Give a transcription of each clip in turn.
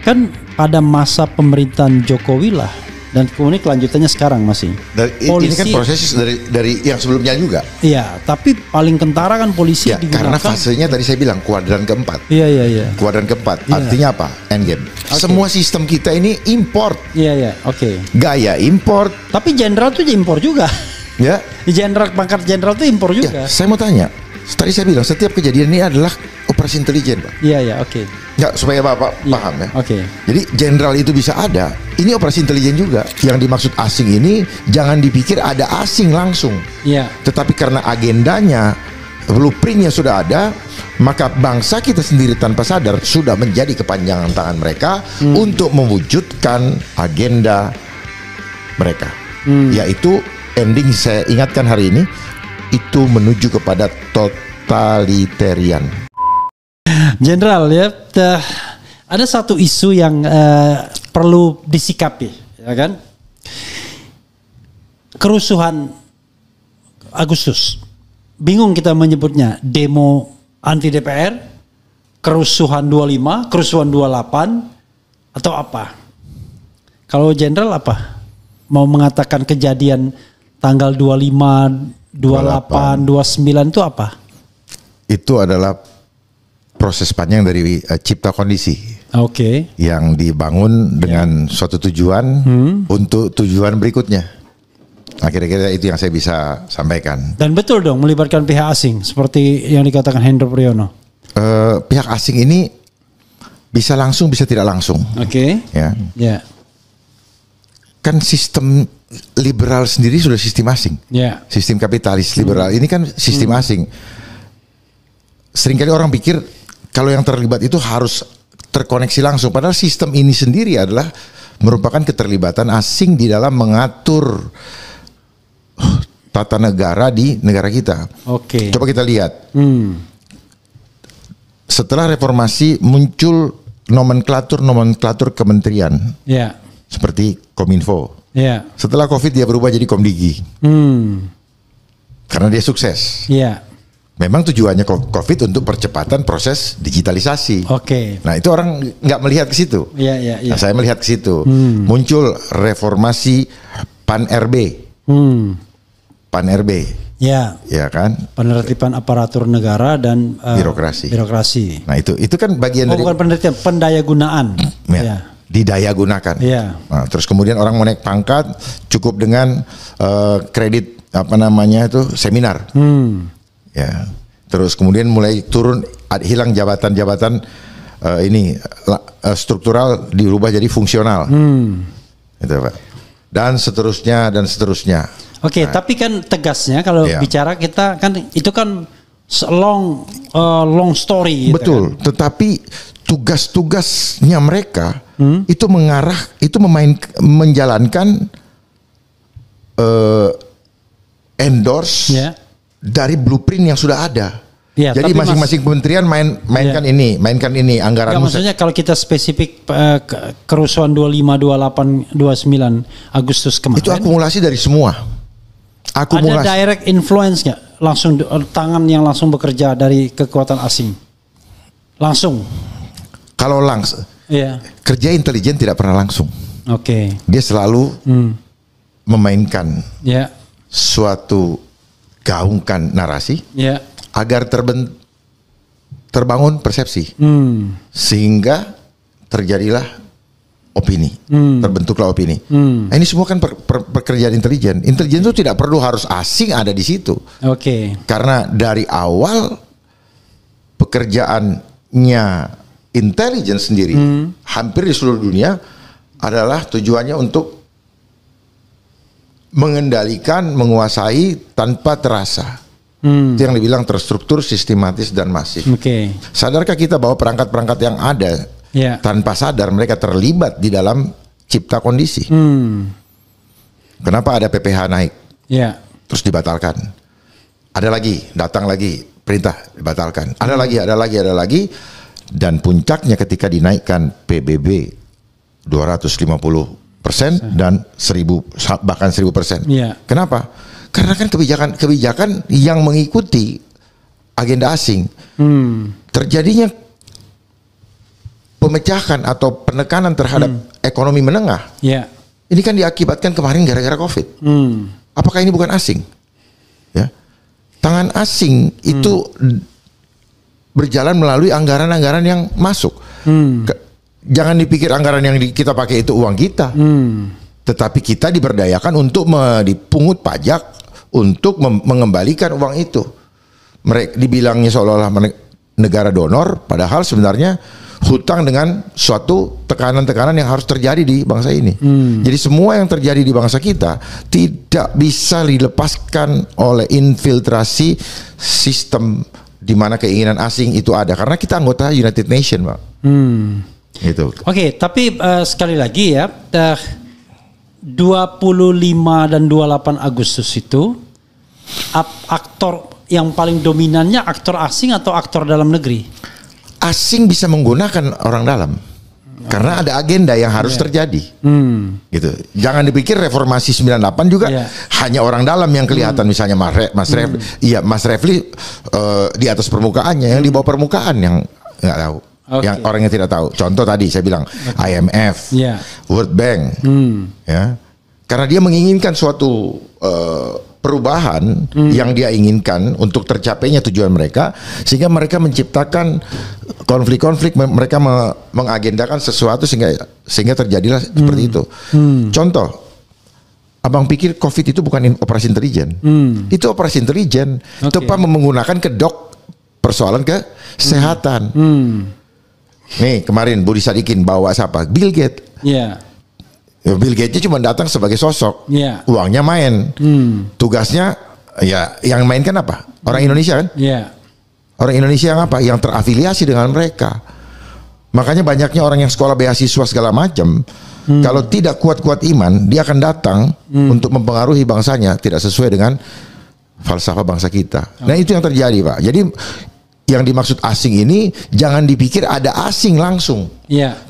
kan pada masa pemerintahan Jokowi lah, dan kemudian kelanjutannya sekarang masih. Ini kan proses dari yang sebelumnya juga. Iya, tapi paling kentara kan polisi ya, digunakan. Karena fasenya tadi saya bilang kuadran keempat. Iya. Kuadran keempat. Artinya apa? Endgame. Semua sistem kita ini import. Iya. Oke. Gaya import. Tapi jenderal tuh impor juga. Ya. Jenderal, pangkat jenderal tuh impor juga. Ya, saya mau tanya. Tadi saya bilang setiap kejadian ini adalah operasi intelijen, Pak. Iya, oke. Ya, supaya Bapak paham ya. Oke. Jadi jenderal itu bisa ada. Ini operasi intelijen juga. Yang dimaksud asing ini jangan dipikir ada asing langsung. Iya. Tetapi karena agendanya, blueprintnya sudah ada, maka bangsa kita sendiri tanpa sadar sudah menjadi kepanjangan tangan mereka untuk mewujudkan agenda mereka. Yaitu ending saya ingatkan hari ini itu menuju kepada totalitarian. Jenderal ya, ada satu isu yang perlu disikapi, ya kan? Kerusuhan Agustus, bingung kita menyebutnya demo anti DPR, kerusuhan 25, kerusuhan 28, atau apa? Kalau Jenderal apa? Mau mengatakan kejadian tanggal 25, 28, 29 itu apa? Itu adalah proses panjang dari cipta kondisi. Oke. Yang dibangun dengan suatu tujuan untuk tujuan berikutnya. Nah, kira-kira itu yang saya bisa sampaikan. Dan betul dong melibatkan pihak asing seperti yang dikatakan Hendro Priyono. Pihak asing ini bisa langsung bisa tidak langsung. Oke. Ya. Kan sistem liberal sendiri sudah sistem asing. Ya. Sistem kapitalis liberal ini kan sistem asing. Seringkali orang pikir kalau yang terlibat itu harus terkoneksi langsung. Padahal sistem ini sendiri adalah merupakan keterlibatan asing di dalam mengatur tata negara di negara kita. Oke. Coba kita lihat. Setelah reformasi muncul nomenklatur kementerian. Ya. Seperti Kominfo. Ya. Setelah Covid dia berubah jadi Komdigi. Karena dia sukses. Ya. Memang tujuannya Covid untuk percepatan proses digitalisasi. Oke. Nah, itu orang nggak melihat ke situ. Iya. Nah, saya melihat ke situ. Muncul reformasi Pan RB. Pan RB. Ya. Ya kan? Penertiban aparatur negara dan birokrasi. Nah, itu kan bagian dari bukan penertiban, pendayagunaan. Ya. Didaya gunakan. Ya. Nah, terus kemudian orang mau naik pangkat cukup dengan kredit seminar. Ya, terus kemudian mulai turun, hilang jabatan-jabatan struktural dirubah jadi fungsional, gitu Pak. Dan seterusnya. Oke, tapi kan tegasnya kalau bicara kita kan itu kan long story. Gitu. Betul, kan? Tetapi tugas-tugasnya mereka itu menjalankan endorse. Dari blueprint yang sudah ada. Ya, jadi masing-masing kementerian mainkan ini anggaran. Maksudnya kalau kita spesifik kerusuhan 25, 28, 29 Agustus kemarin. Itu akumulasi dari semua. Ada direct influence nggak? Langsung tangan yang langsung bekerja dari kekuatan asing. Langsung. Kalau langsung. Kerja intelijen tidak pernah langsung. Oke. Dia selalu memainkan suatu gaungkan narasi agar terbangun persepsi sehingga terjadilah opini, terbentuklah opini. Nah, ini semua kan pekerjaan intelijen. Intelijen itu tidak perlu harus asing ada di situ. Karena dari awal pekerjaannya intelijen sendiri hampir di seluruh dunia adalah tujuannya untuk mengendalikan, menguasai tanpa terasa. Itu yang dibilang terstruktur, sistematis dan masif. Sadarkah kita bahwa perangkat-perangkat yang ada tanpa sadar mereka terlibat di dalam cipta kondisi? Kenapa ada PPH naik? Terus dibatalkan. Ada lagi, datang lagi perintah dibatalkan. Ada lagi. Dan puncaknya ketika dinaikkan PBB 250% dan 1000 bahkan 1000%. Kenapa? Karena kan kebijakan yang mengikuti agenda asing. Terjadinya pemecahan atau penekanan terhadap ekonomi menengah. Ini kan diakibatkan kemarin gara-gara COVID. Apakah ini bukan asing? Ya, tangan asing itu berjalan melalui anggaran-anggaran yang masuk. Jangan dipikir anggaran yang kita pakai itu uang kita, tetapi kita diberdayakan untuk dipungut pajak untuk mengembalikan uang itu. Mereka dibilangnya seolah-olah negara donor, padahal sebenarnya hutang dengan suatu tekanan-tekanan yang harus terjadi di bangsa ini. Jadi semua yang terjadi di bangsa kita tidak bisa dilepaskan oleh infiltrasi sistem di mana keinginan asing itu ada, karena kita anggota United Nations, Pak. Gitu. Oke, tapi sekali lagi ya, 25 dan 28 Agustus itu aktor yang paling dominannya aktor asing atau aktor dalam negeri? Asing bisa menggunakan orang dalam karena ada agenda yang harus terjadi. Gitu. Jangan dipikir reformasi 98 juga hanya orang dalam yang kelihatan. Misalnya Mas Refli, Mas Refli di atas permukaannya, yang di bawah permukaan yang nggak tahu. Yang orang yang tidak tahu. Contoh tadi saya bilang IMF, World Bank, ya, karena dia menginginkan suatu perubahan yang dia inginkan untuk tercapainya tujuan mereka, sehingga mereka menciptakan konflik-konflik, mereka mengagendakan sesuatu sehingga terjadilah seperti itu. Contoh, abang pikir COVID itu bukan operasi intelijen, itu operasi intelijen, tepat menggunakan kedok persoalan kesehatan. Nih kemarin Budi Sadikin bawa siapa? Bill Gates. Bill Gates cuma datang sebagai sosok, uangnya main, tugasnya ya yang mainkan apa? Orang Indonesia kan? Orang Indonesia yang apa? Yang terafiliasi dengan mereka. Makanya banyaknya orang yang sekolah beasiswa segala macam, kalau tidak kuat-kuat iman, dia akan datang untuk mempengaruhi bangsanya tidak sesuai dengan falsafah bangsa kita. Nah itu yang terjadi, Pak. Jadi yang dimaksud asing ini jangan dipikir ada asing langsung,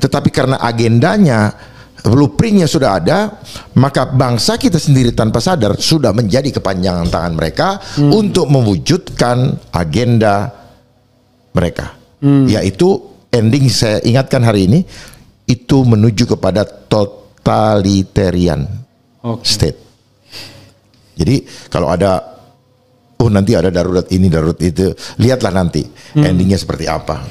tetapi karena agendanya, blueprintnya sudah ada, maka bangsa kita sendiri tanpa sadar sudah menjadi kepanjangan tangan mereka untuk mewujudkan agenda mereka, yaitu ending saya ingatkan hari ini itu menuju kepada totalitarian state. Jadi kalau ada nanti ada darurat ini, darurat itu, lihatlah nanti endingnya seperti apa.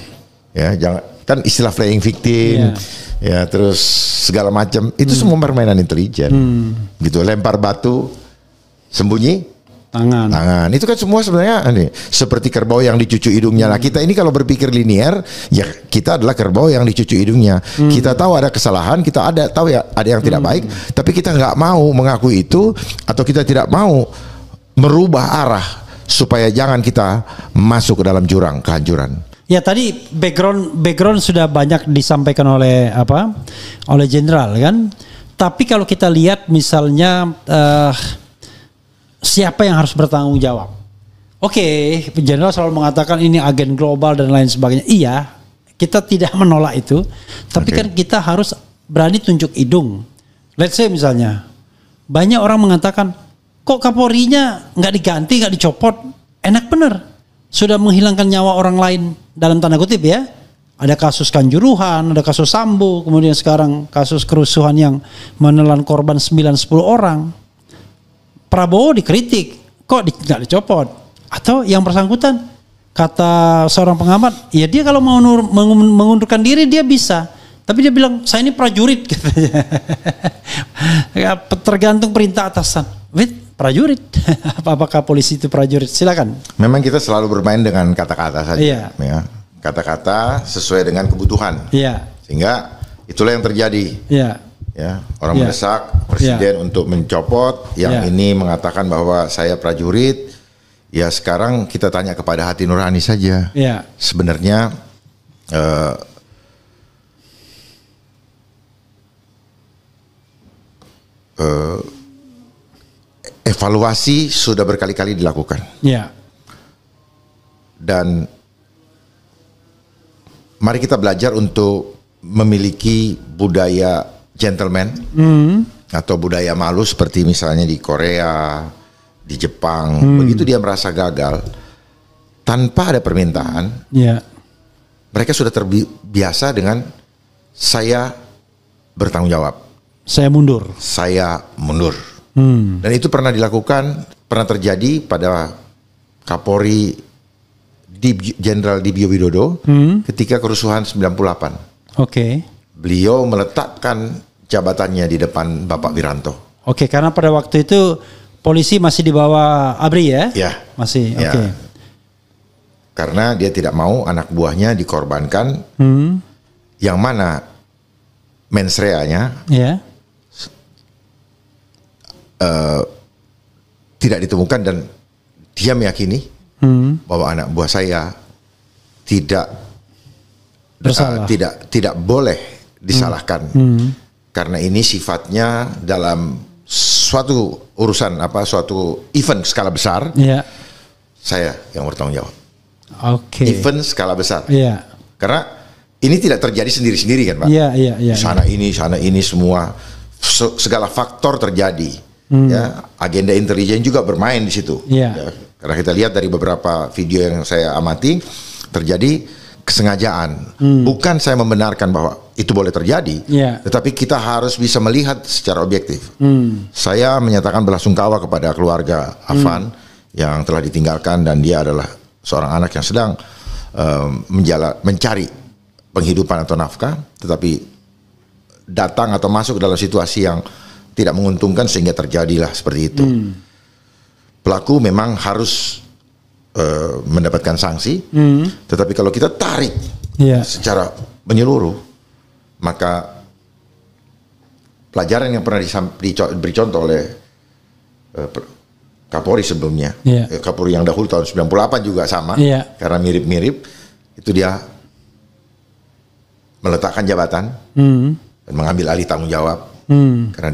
Ya, jangan kan istilah playing victim, ya terus segala macam itu semua permainan intelijen. Gitu, lempar batu, sembunyi tangan. Itu kan semua sebenarnya seperti kerbau yang dicucu hidungnya. Nah, kita ini kalau berpikir linier, ya kita adalah kerbau yang dicucu hidungnya. Kita tahu ada kesalahan, kita tahu ya ada yang tidak baik, tapi kita nggak mau mengakui itu, atau kita tidak mau merubah arah supaya jangan kita masuk ke dalam jurang kehancuran. Ya tadi background sudah banyak disampaikan oleh jenderal kan. Tapi kalau kita lihat misalnya siapa yang harus bertanggung jawab? Oke, jenderal selalu mengatakan ini agen global dan lain sebagainya. Iya, kita tidak menolak itu. Tapi kan kita harus berani tunjuk hidung. Let's say misalnya banyak orang mengatakan, kok Kapolrinya nggak diganti, nggak dicopot? Enak bener, sudah menghilangkan nyawa orang lain dalam tanda kutip ya. Ada kasus Kanjuruhan, ada kasus Sambo, kemudian sekarang kasus kerusuhan yang menelan korban 9-10 orang. Prabowo dikritik, kok nggak dicopot? Atau yang bersangkutan, kata seorang pengamat, ya dia kalau mau mengundurkan diri dia bisa. Tapi dia bilang, saya ini prajurit katanya. Tergantung perintah atasan. Prajurit, apakah polisi itu prajurit? Silakan. Memang kita selalu bermain dengan kata-kata saja, ya. Kata-kata sesuai dengan kebutuhan, sehingga itulah yang terjadi. Ya, orang mendesak presiden untuk mencopot, yang ini mengatakan bahwa saya prajurit. Ya sekarang kita tanya kepada hati nurani saja. Sebenarnya evaluasi sudah berkali-kali dilakukan. Dan mari kita belajar untuk memiliki budaya gentleman atau budaya malu seperti misalnya di Korea, di Jepang. Begitu dia merasa gagal tanpa ada permintaan, mereka sudah terbiasa dengan saya bertanggung jawab. Saya mundur. Saya mundur. Dan itu pernah dilakukan, pernah terjadi pada Kapolri Jenderal Dibio Widodo ketika kerusuhan 98. Beliau meletakkan jabatannya di depan Bapak Wiranto. Karena pada waktu itu polisi masih di bawah ABRI ya? Ya. Masih, ya. Karena dia tidak mau anak buahnya dikorbankan, yang mana mensreanya tidak ditemukan, dan dia meyakini bahwa anak buah saya tidak bersalah, tidak boleh disalahkan, karena ini sifatnya dalam suatu urusan suatu event skala besar. Saya yang bertanggung jawab. Event skala besar. Karena ini tidak terjadi sendiri-sendiri kan, Pak. Sana ini semua segala faktor terjadi. Ya, agenda intelijen juga bermain di situ. Ya, karena kita lihat dari beberapa video yang saya amati, terjadi kesengajaan. Bukan saya membenarkan bahwa itu boleh terjadi, tetapi kita harus bisa melihat secara objektif. Saya menyatakan belasungkawa kepada keluarga Afan yang telah ditinggalkan, dan dia adalah seorang anak yang sedang mencari penghidupan atau nafkah, tetapi datang atau masuk dalam situasi yang tidak menguntungkan sehingga terjadilah seperti itu. Pelaku memang harus mendapatkan sanksi, tetapi kalau kita tarik secara menyeluruh, maka pelajaran yang pernah diberi contoh oleh Kapolri sebelumnya, Kapolri yang dahulu tahun 98 juga sama, karena mirip-mirip, itu dia meletakkan jabatan dan mengambil alih tanggung jawab. Karena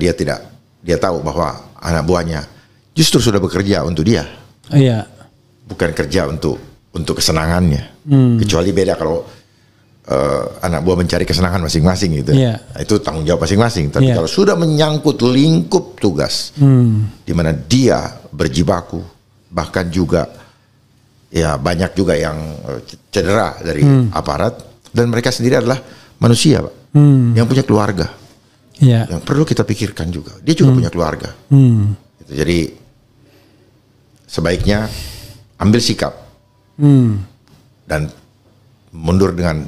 dia tahu bahwa anak buahnya justru sudah bekerja untuk dia, bukan kerja untuk kesenangannya. Kecuali beda kalau anak buah mencari kesenangan masing-masing gitu. Itu tanggung jawab masing-masing. Tapi kalau sudah menyangkut lingkup tugas, di mana dia berjibaku, bahkan juga banyak juga yang cedera dari aparat, dan mereka sendiri adalah manusia, Pak, yang punya keluarga. Yang perlu kita pikirkan juga, dia juga punya keluarga. Jadi sebaiknya ambil sikap dan mundur dengan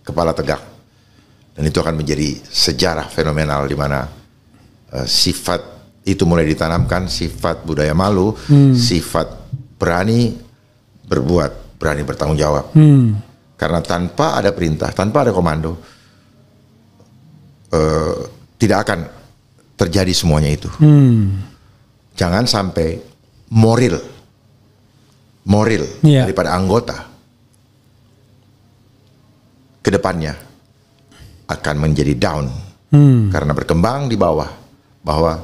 kepala tegak, dan itu akan menjadi sejarah fenomenal di mana sifat itu mulai ditanamkan, sifat budaya malu, sifat berani berbuat, berani bertanggung jawab. Karena tanpa ada perintah, tanpa ada komando, tidak akan terjadi semuanya itu. Jangan sampai moral daripada anggota ke depannya akan menjadi down, karena berkembang di bawah, bahwa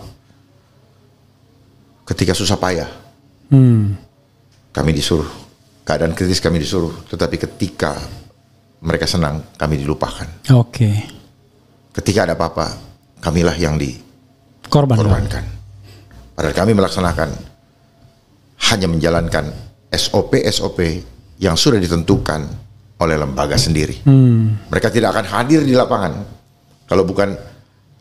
ketika susah payah kami disuruh, keadaan kritis kami disuruh, tetapi ketika mereka senang kami dilupakan. Ketika ada apa-apa, kamilah yang dikorbankan. Padahal kami melaksanakan, hanya menjalankan SOP yang sudah ditentukan oleh lembaga sendiri. Mereka tidak akan hadir di lapangan kalau bukan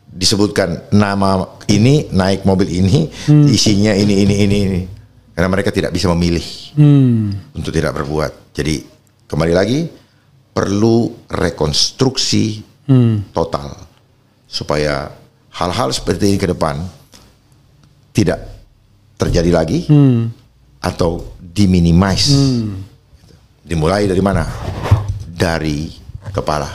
disebutkan nama ini, naik mobil ini, isinya ini. Karena mereka tidak bisa memilih untuk tidak berbuat. Jadi kembali lagi, perlu rekonstruksi total supaya hal-hal seperti ini ke depan tidak terjadi lagi atau diminimize. Dimulai dari mana? Dari kepala.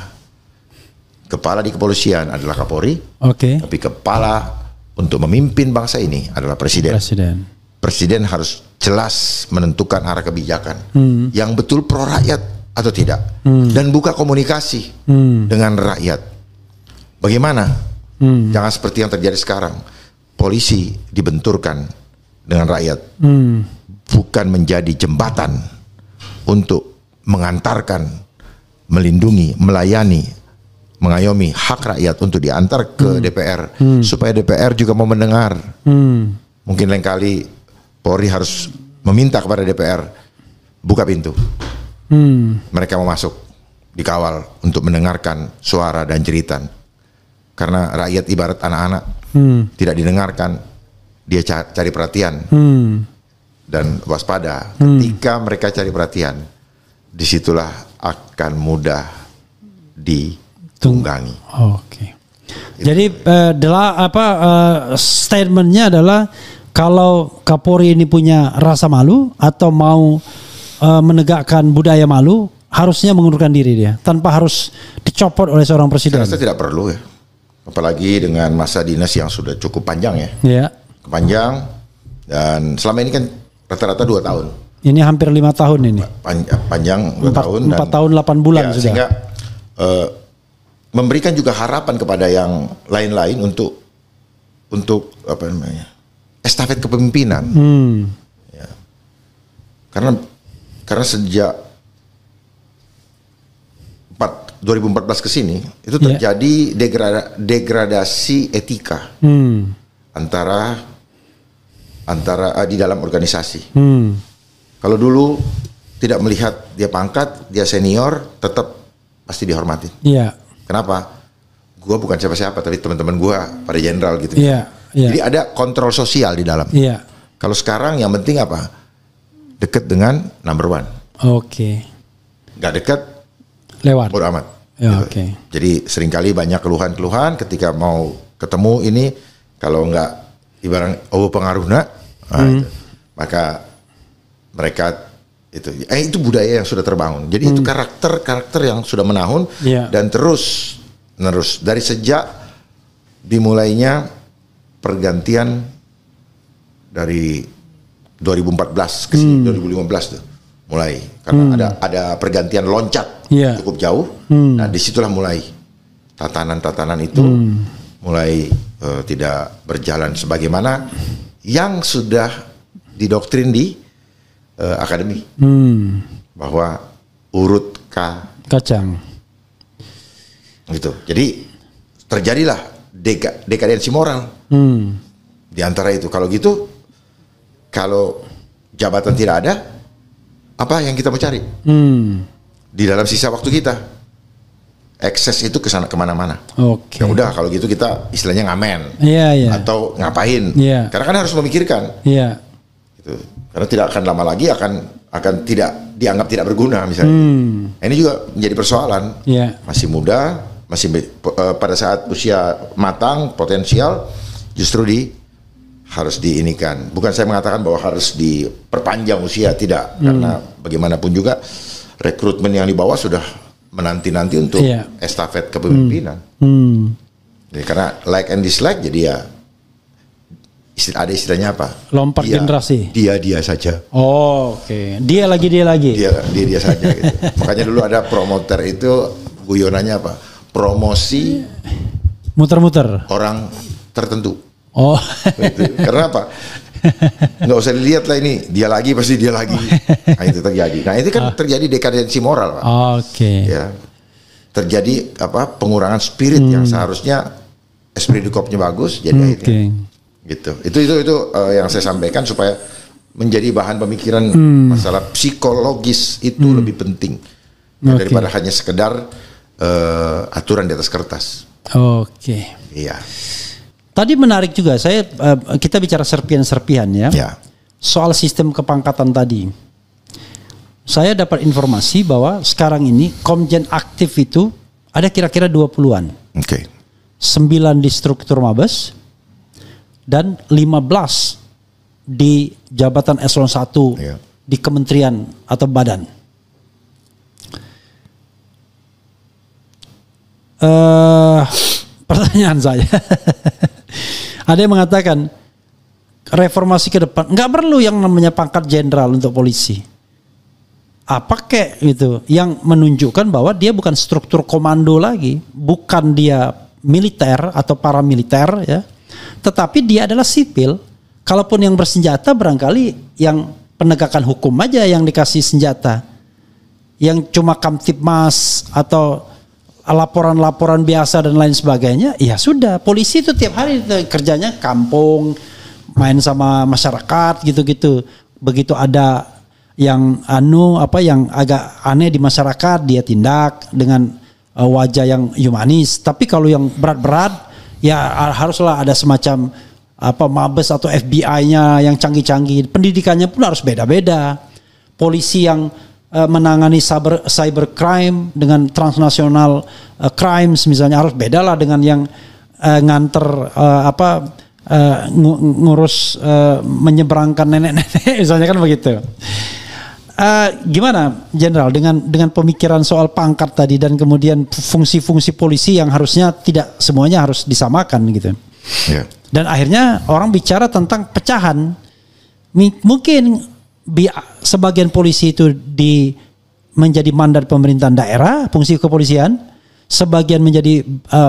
Kepala di kepolisian adalah Kapolri, tapi kepala untuk memimpin bangsa ini adalah Presiden. Presiden harus jelas menentukan arah kebijakan yang betul pro rakyat atau tidak, dan buka komunikasi dengan rakyat. Bagaimana? Jangan seperti yang terjadi sekarang, polisi dibenturkan dengan rakyat, bukan menjadi jembatan untuk mengantarkan, melindungi, melayani, mengayomi hak rakyat untuk diantar ke DPR, supaya DPR juga mau mendengar. Mungkin lain kali Polri harus meminta kepada DPR buka pintu, mereka mau masuk dikawal untuk mendengarkan suara dan jeritan. Karena rakyat ibarat anak-anak, tidak didengarkan, dia cari perhatian dan waspada. Ketika mereka cari perhatian, disitulah akan mudah ditunggangi. Oke. Jadi statementnya adalah kalau Kapolri ini punya rasa malu atau mau menegakkan budaya malu, harusnya mengundurkan diri dia tanpa harus dicopot oleh seorang presiden. Saya rasa tidak perlu ya, apalagi dengan masa dinas yang sudah cukup panjang ya. Iya. Panjang, dan selama ini kan rata-rata 2 tahun. Ini hampir 5 tahun ini. Panjang 2 tahun. 4 tahun 8 bulan ya, sudah. Sehingga memberikan juga harapan kepada yang lain-lain untuk apa namanya, estafet kepemimpinan. Ya. Karena sejak 2014 ke sini itu terjadi degradasi etika antara di dalam organisasi. Kalau dulu tidak melihat dia pangkat, dia senior, tetap pasti dihormatin. Iya. Kenapa? Gua bukan siapa-siapa, tapi teman-teman gua pada jenderal gitu. Iya. Jadi ada kontrol sosial di dalam. Iya. Kalau sekarang yang penting apa? Deket dengan number one. Oke. Gak deket, lewat. bodo amat. Ya, gitu. Oke. Jadi seringkali banyak keluhan-keluhan ketika mau ketemu ini, kalau nggak ibarat pengaruhna, maka mereka itu budaya yang sudah terbangun. Jadi itu karakter yang sudah menahun dan terus dari sejak dimulainya pergantian dari 2014 ke sini, 2015 tuh mulai, karena ada pergantian loncat cukup jauh. Nah disitulah mulai tatanan itu mulai tidak berjalan sebagaimana yang sudah didoktrin di akademi, bahwa urut kacang gitu. Jadi terjadilah dekadensi moral di antara itu. Kalau gitu, kalau jabatan tidak ada, apa yang kita mau cari di dalam sisa waktu kita? Ekses itu kesana kemana-mana. Oke. Ya udah, kalau gitu kita istilahnya ngamen, atau ngapain? Karena kan harus memikirkan. Gitu. Karena tidak akan lama lagi akan tidak dianggap tidak berguna misalnya. Nah, ini juga menjadi persoalan. Masih muda, masih pada saat usia matang, potensial, justru harus diinikan. Bukan saya mengatakan bahwa harus diperpanjang usia, tidak. Karena bagaimanapun juga rekrutmen yang di bawah sudah menanti-nanti untuk estafet kepemimpinan. Jadi karena like and dislike, jadi ya ada istilahnya apa? Lompat generasi. Dia saja. Oke. Dia lagi. Dia saja. Gitu. Makanya dulu ada promoter itu guyonannya apa? Promosi muter-muter orang tertentu. Gitu. Karena apa? Nggak usah dilihat lah, ini dia lagi pasti dia lagi. Nah itu terjadi. Nah itu kan terjadi dekadensi moral, Pak. Ya. Terjadi pengurangan spirit yang seharusnya esprit de corps-nya bagus, jadi akhirnya gitu. Itu yang saya sampaikan supaya menjadi bahan pemikiran. Masalah psikologis itu lebih penting daripada hanya sekedar aturan di atas kertas. Iya. Tadi menarik juga, kita bicara serpihan-serpihan ya. Soal sistem kepangkatan tadi. Saya dapat informasi bahwa sekarang ini komjen aktif itu ada kira-kira 20-an. 9 di struktur Mabes dan 15 di jabatan eselon 1 di kementerian atau badan. Pertanyaan saya, ada yang mengatakan reformasi ke depan nggak perlu yang namanya pangkat jenderal untuk polisi. Apa kek gitu yang menunjukkan bahwa dia bukan struktur komando lagi, bukan dia militer atau paramiliter ya, tetapi dia adalah sipil. Kalaupun yang bersenjata barangkali yang penegakan hukum aja yang dikasih senjata, yang cuma kamtibmas atau laporan-laporan biasa dan lain sebagainya, ya sudah. Polisi itu tiap hari kerjanya kampung, main sama masyarakat gitu-gitu. Begitu ada yang yang agak aneh di masyarakat dia tindak dengan wajah yang humanis. Tapi kalau yang berat-berat ya haruslah ada semacam Mabes atau FBI-nya yang canggih-canggih. Pendidikannya pun harus beda-beda. Polisi yang menangani cyber crime dengan transnational crimes misalnya harus beda lah dengan yang nganter ngurus menyeberangkan nenek-nenek misalnya kan begitu. Gimana Jenderal dengan pemikiran soal pangkat tadi dan kemudian fungsi-fungsi polisi yang harusnya tidak semuanya harus disamakan gitu. Yeah. Dan akhirnya orang bicara tentang pecahan. Mungkin sebagian polisi itu menjadi mandat pemerintahan daerah, fungsi kepolisian, sebagian menjadi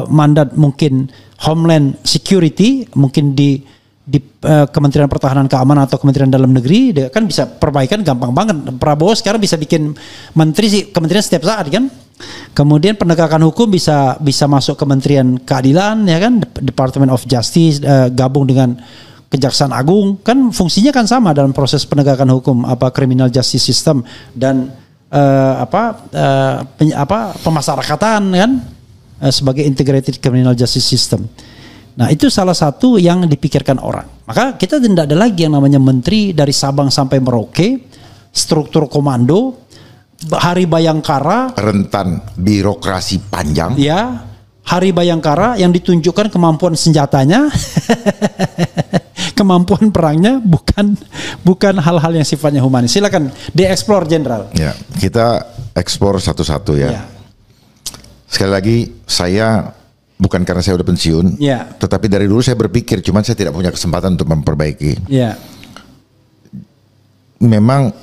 mandat mungkin Homeland Security, mungkin di Kementerian Pertahanan Keamanan atau Kementerian Dalam Negeri, dia kan bisa perbaikan gampang banget. Prabowo sekarang bisa bikin kementerian setiap saat kan. Kemudian penegakan hukum bisa masuk Kementerian Keadilan ya kan, Department of Justice gabung dengan Kejaksaan Agung, kan fungsinya kan sama dalam proses penegakan hukum, criminal justice system dan pemasyarakatan kan sebagai integrated criminal justice system. Nah itu salah satu yang dipikirkan orang. Maka kita tidak ada lagi yang namanya menteri dari Sabang sampai Merauke, struktur komando, hari Bayangkara, rentan birokrasi panjang. Ya, hari Bayangkara yang ditunjukkan kemampuan senjatanya, kemampuan perangnya, bukan hal-hal yang sifatnya humanis. Silakan dieksplor Jenderal. Ya, kita eksplor satu-satu ya. Sekali lagi saya bukan karena saya udah pensiun, tetapi dari dulu saya berpikir, cuman saya tidak punya kesempatan untuk memperbaiki. Memang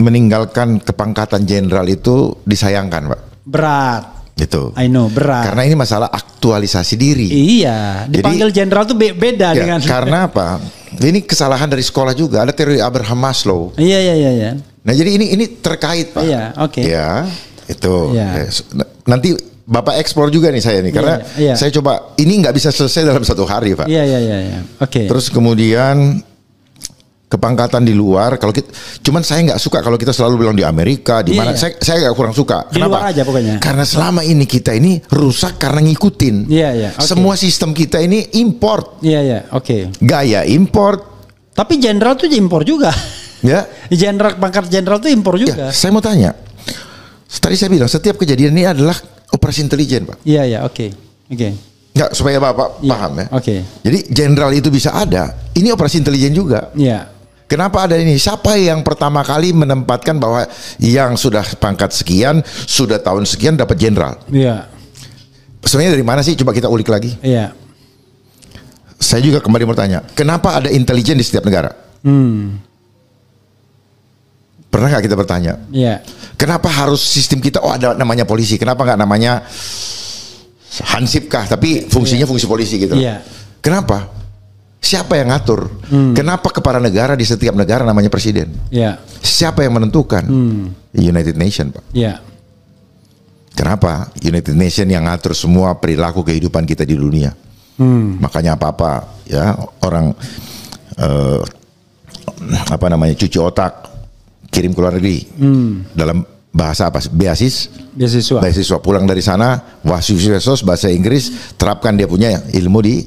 meninggalkan kepangkatan jenderal itu disayangkan, Pak. Berat. Itu. I know, berat. Karena ini masalah aktualisasi diri. Iya, dipanggil jenderal tuh beda dengan. Karena apa? Ini kesalahan dari sekolah juga. Ada teori Abraham Maslow. Iya. Nah, jadi ini terkait, Pak. Iya, oke. Ya, itu. Nanti Bapak eksplor juga nih saya nih, karena saya coba ini nggak bisa selesai dalam satu hari, Pak. Iya. Oke. Terus kemudian kepangkatan di luar, cuman saya nggak suka kalau kita selalu bilang di Amerika, di mana saya nggak kurang suka. Di luar aja pokoknya. Karena selama ini kita ini rusak karena ngikutin. Iya. Okay. Semua sistem kita ini import. Iya. Oke. Gaya import. Tapi jenderal tuh impor juga. Ya. Pangkat jenderal tuh impor juga. Saya mau tanya. Tadi saya bilang setiap kejadian ini adalah operasi intelijen, Pak. Iya, oke. Nggak, supaya Bapak paham ya. Oke. Jadi jenderal itu bisa ada, ini operasi intelijen juga. Iya. Kenapa ada ini? Siapa yang pertama kali menempatkan bahwa yang sudah pangkat sekian, sudah tahun sekian dapat jenderal? Iya. Sebenarnya dari mana sih? Coba kita ulik lagi. Iya. Saya juga kembali mau tanya, kenapa ada intelijen di setiap negara? Pernah nggak kita bertanya? Iya. Kenapa harus sistem kita? Ada namanya polisi. Kenapa nggak namanya Hansip kah? Tapi fungsinya fungsi polisi gitu. Iya. Kenapa? Siapa yang ngatur? Kenapa kepala negara di setiap negara namanya presiden? Iya. Siapa yang menentukan? United Nation, Pak. Iya. Kenapa? United Nation yang ngatur semua perilaku kehidupan kita di dunia. Makanya apa-apa ya orang cuci otak, kirim ke luar negeri dalam bahasa apa? Beasiswa. Pulang dari sana, wasisos bahasa Inggris, terapkan dia punya ilmu di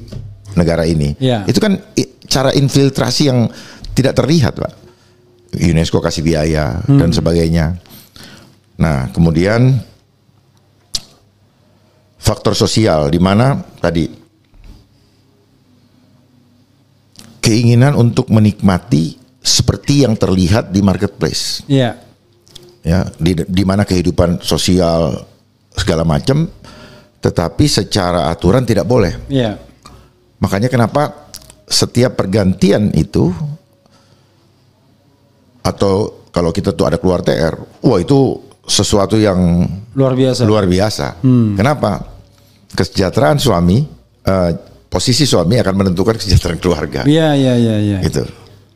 negara ini. Itu kan cara infiltrasi yang tidak terlihat, Pak. UNESCO kasih biaya dan sebagainya. Nah, kemudian faktor sosial di mana tadi keinginan untuk menikmati seperti yang terlihat di marketplace. Ya, di mana kehidupan sosial segala macam, tetapi secara aturan tidak boleh. Makanya kenapa setiap pergantian itu, atau kalau kita tuh ada keluar TR, wah itu sesuatu yang luar biasa. Kenapa? Kesejahteraan suami, posisi suami akan menentukan kesejahteraan keluarga. Iya. Gitu.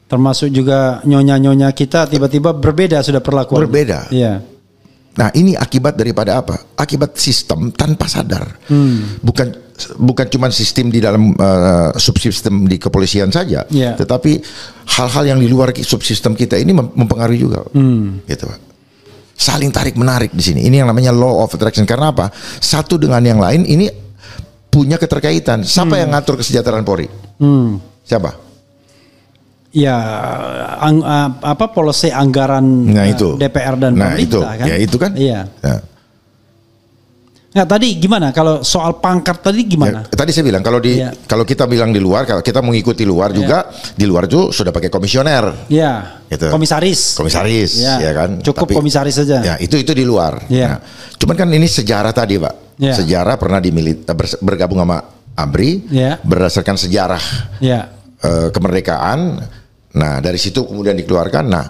Termasuk juga nyonya-nyonya kita tiba-tiba berbeda sudah perlakuan. Berbeda. Iya. Nah, ini akibat daripada apa? Akibat sistem tanpa sadar. Bukan bukan cuma sistem di dalam subsistem di kepolisian saja, tetapi hal-hal yang di luar subsistem kita ini mempengaruhi juga, gitu Pak. Saling tarik menarik di sini. Ini yang namanya law of attraction. Karena apa? Satu dengan yang lain ini punya keterkaitan. Siapa yang ngatur kesejahteraan Polri? Siapa? Ya, polisi anggaran itu. DPR dan pemerintah kan? Ya itu kan? Iya. Nah tadi gimana? Kalau soal pangkat tadi gimana? Ya, tadi saya bilang kalau kita bilang di luar, kalau kita mengikuti luar juga, di luar itu sudah pakai komisioner. Iya. Gitu. Komisaris, ya kan? Cukup komisaris saja. Ya itu di luar. Ya. Nah, cuman kan ini sejarah tadi, Pak. Ya. Sejarah pernah bergabung sama ABRI, berdasarkan sejarah kemerdekaan. Nah dari situ kemudian dikeluarkan. Nah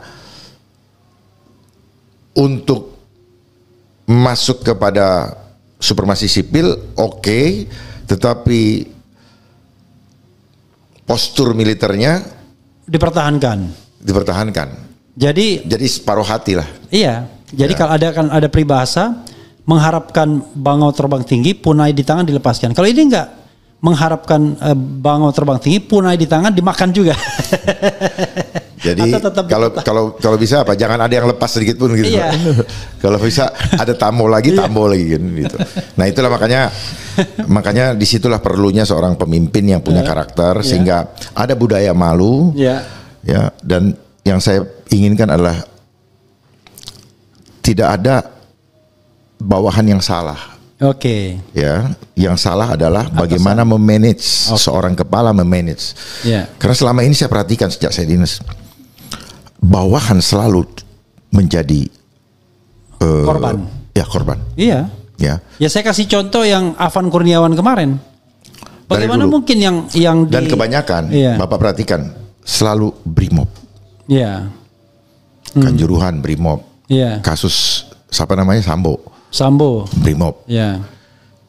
untuk masuk kepada supremasi sipil oke, tetapi postur militernya dipertahankan. Jadi separuh hati lah. Iya. Jadi kalau ada peribahasa mengharapkan bangau terbang tinggi, punai di tangan dilepaskan. Kalau ini enggak, mengharapkan bangau terbang tinggi, punai di tangan dimakan juga. Jadi kalau bisa apa? Jangan ada yang lepas sedikit pun gitu. Iya. Kalau bisa ada tambo lagi kan gitu. Nah itulah makanya disitulah perlunya seorang pemimpin yang punya karakter sehingga ada budaya malu. Ya. Dan yang saya inginkan adalah tidak ada bawahan yang salah. Oke. Ya, yang salah adalah bagaimana memanage seorang kepala memanage. Karena selama ini saya perhatikan sejak saya dinas, bawahan selalu menjadi korban. Ya, korban. Iya. Ya saya kasih contoh yang Afan Kurniawan kemarin. Bagaimana mungkin yang dan kebanyakan Bapak perhatikan selalu Brimob. Iya. Kanjuruhan Brimob. Iya. Kasus siapa namanya Sambo Brimob. Ya.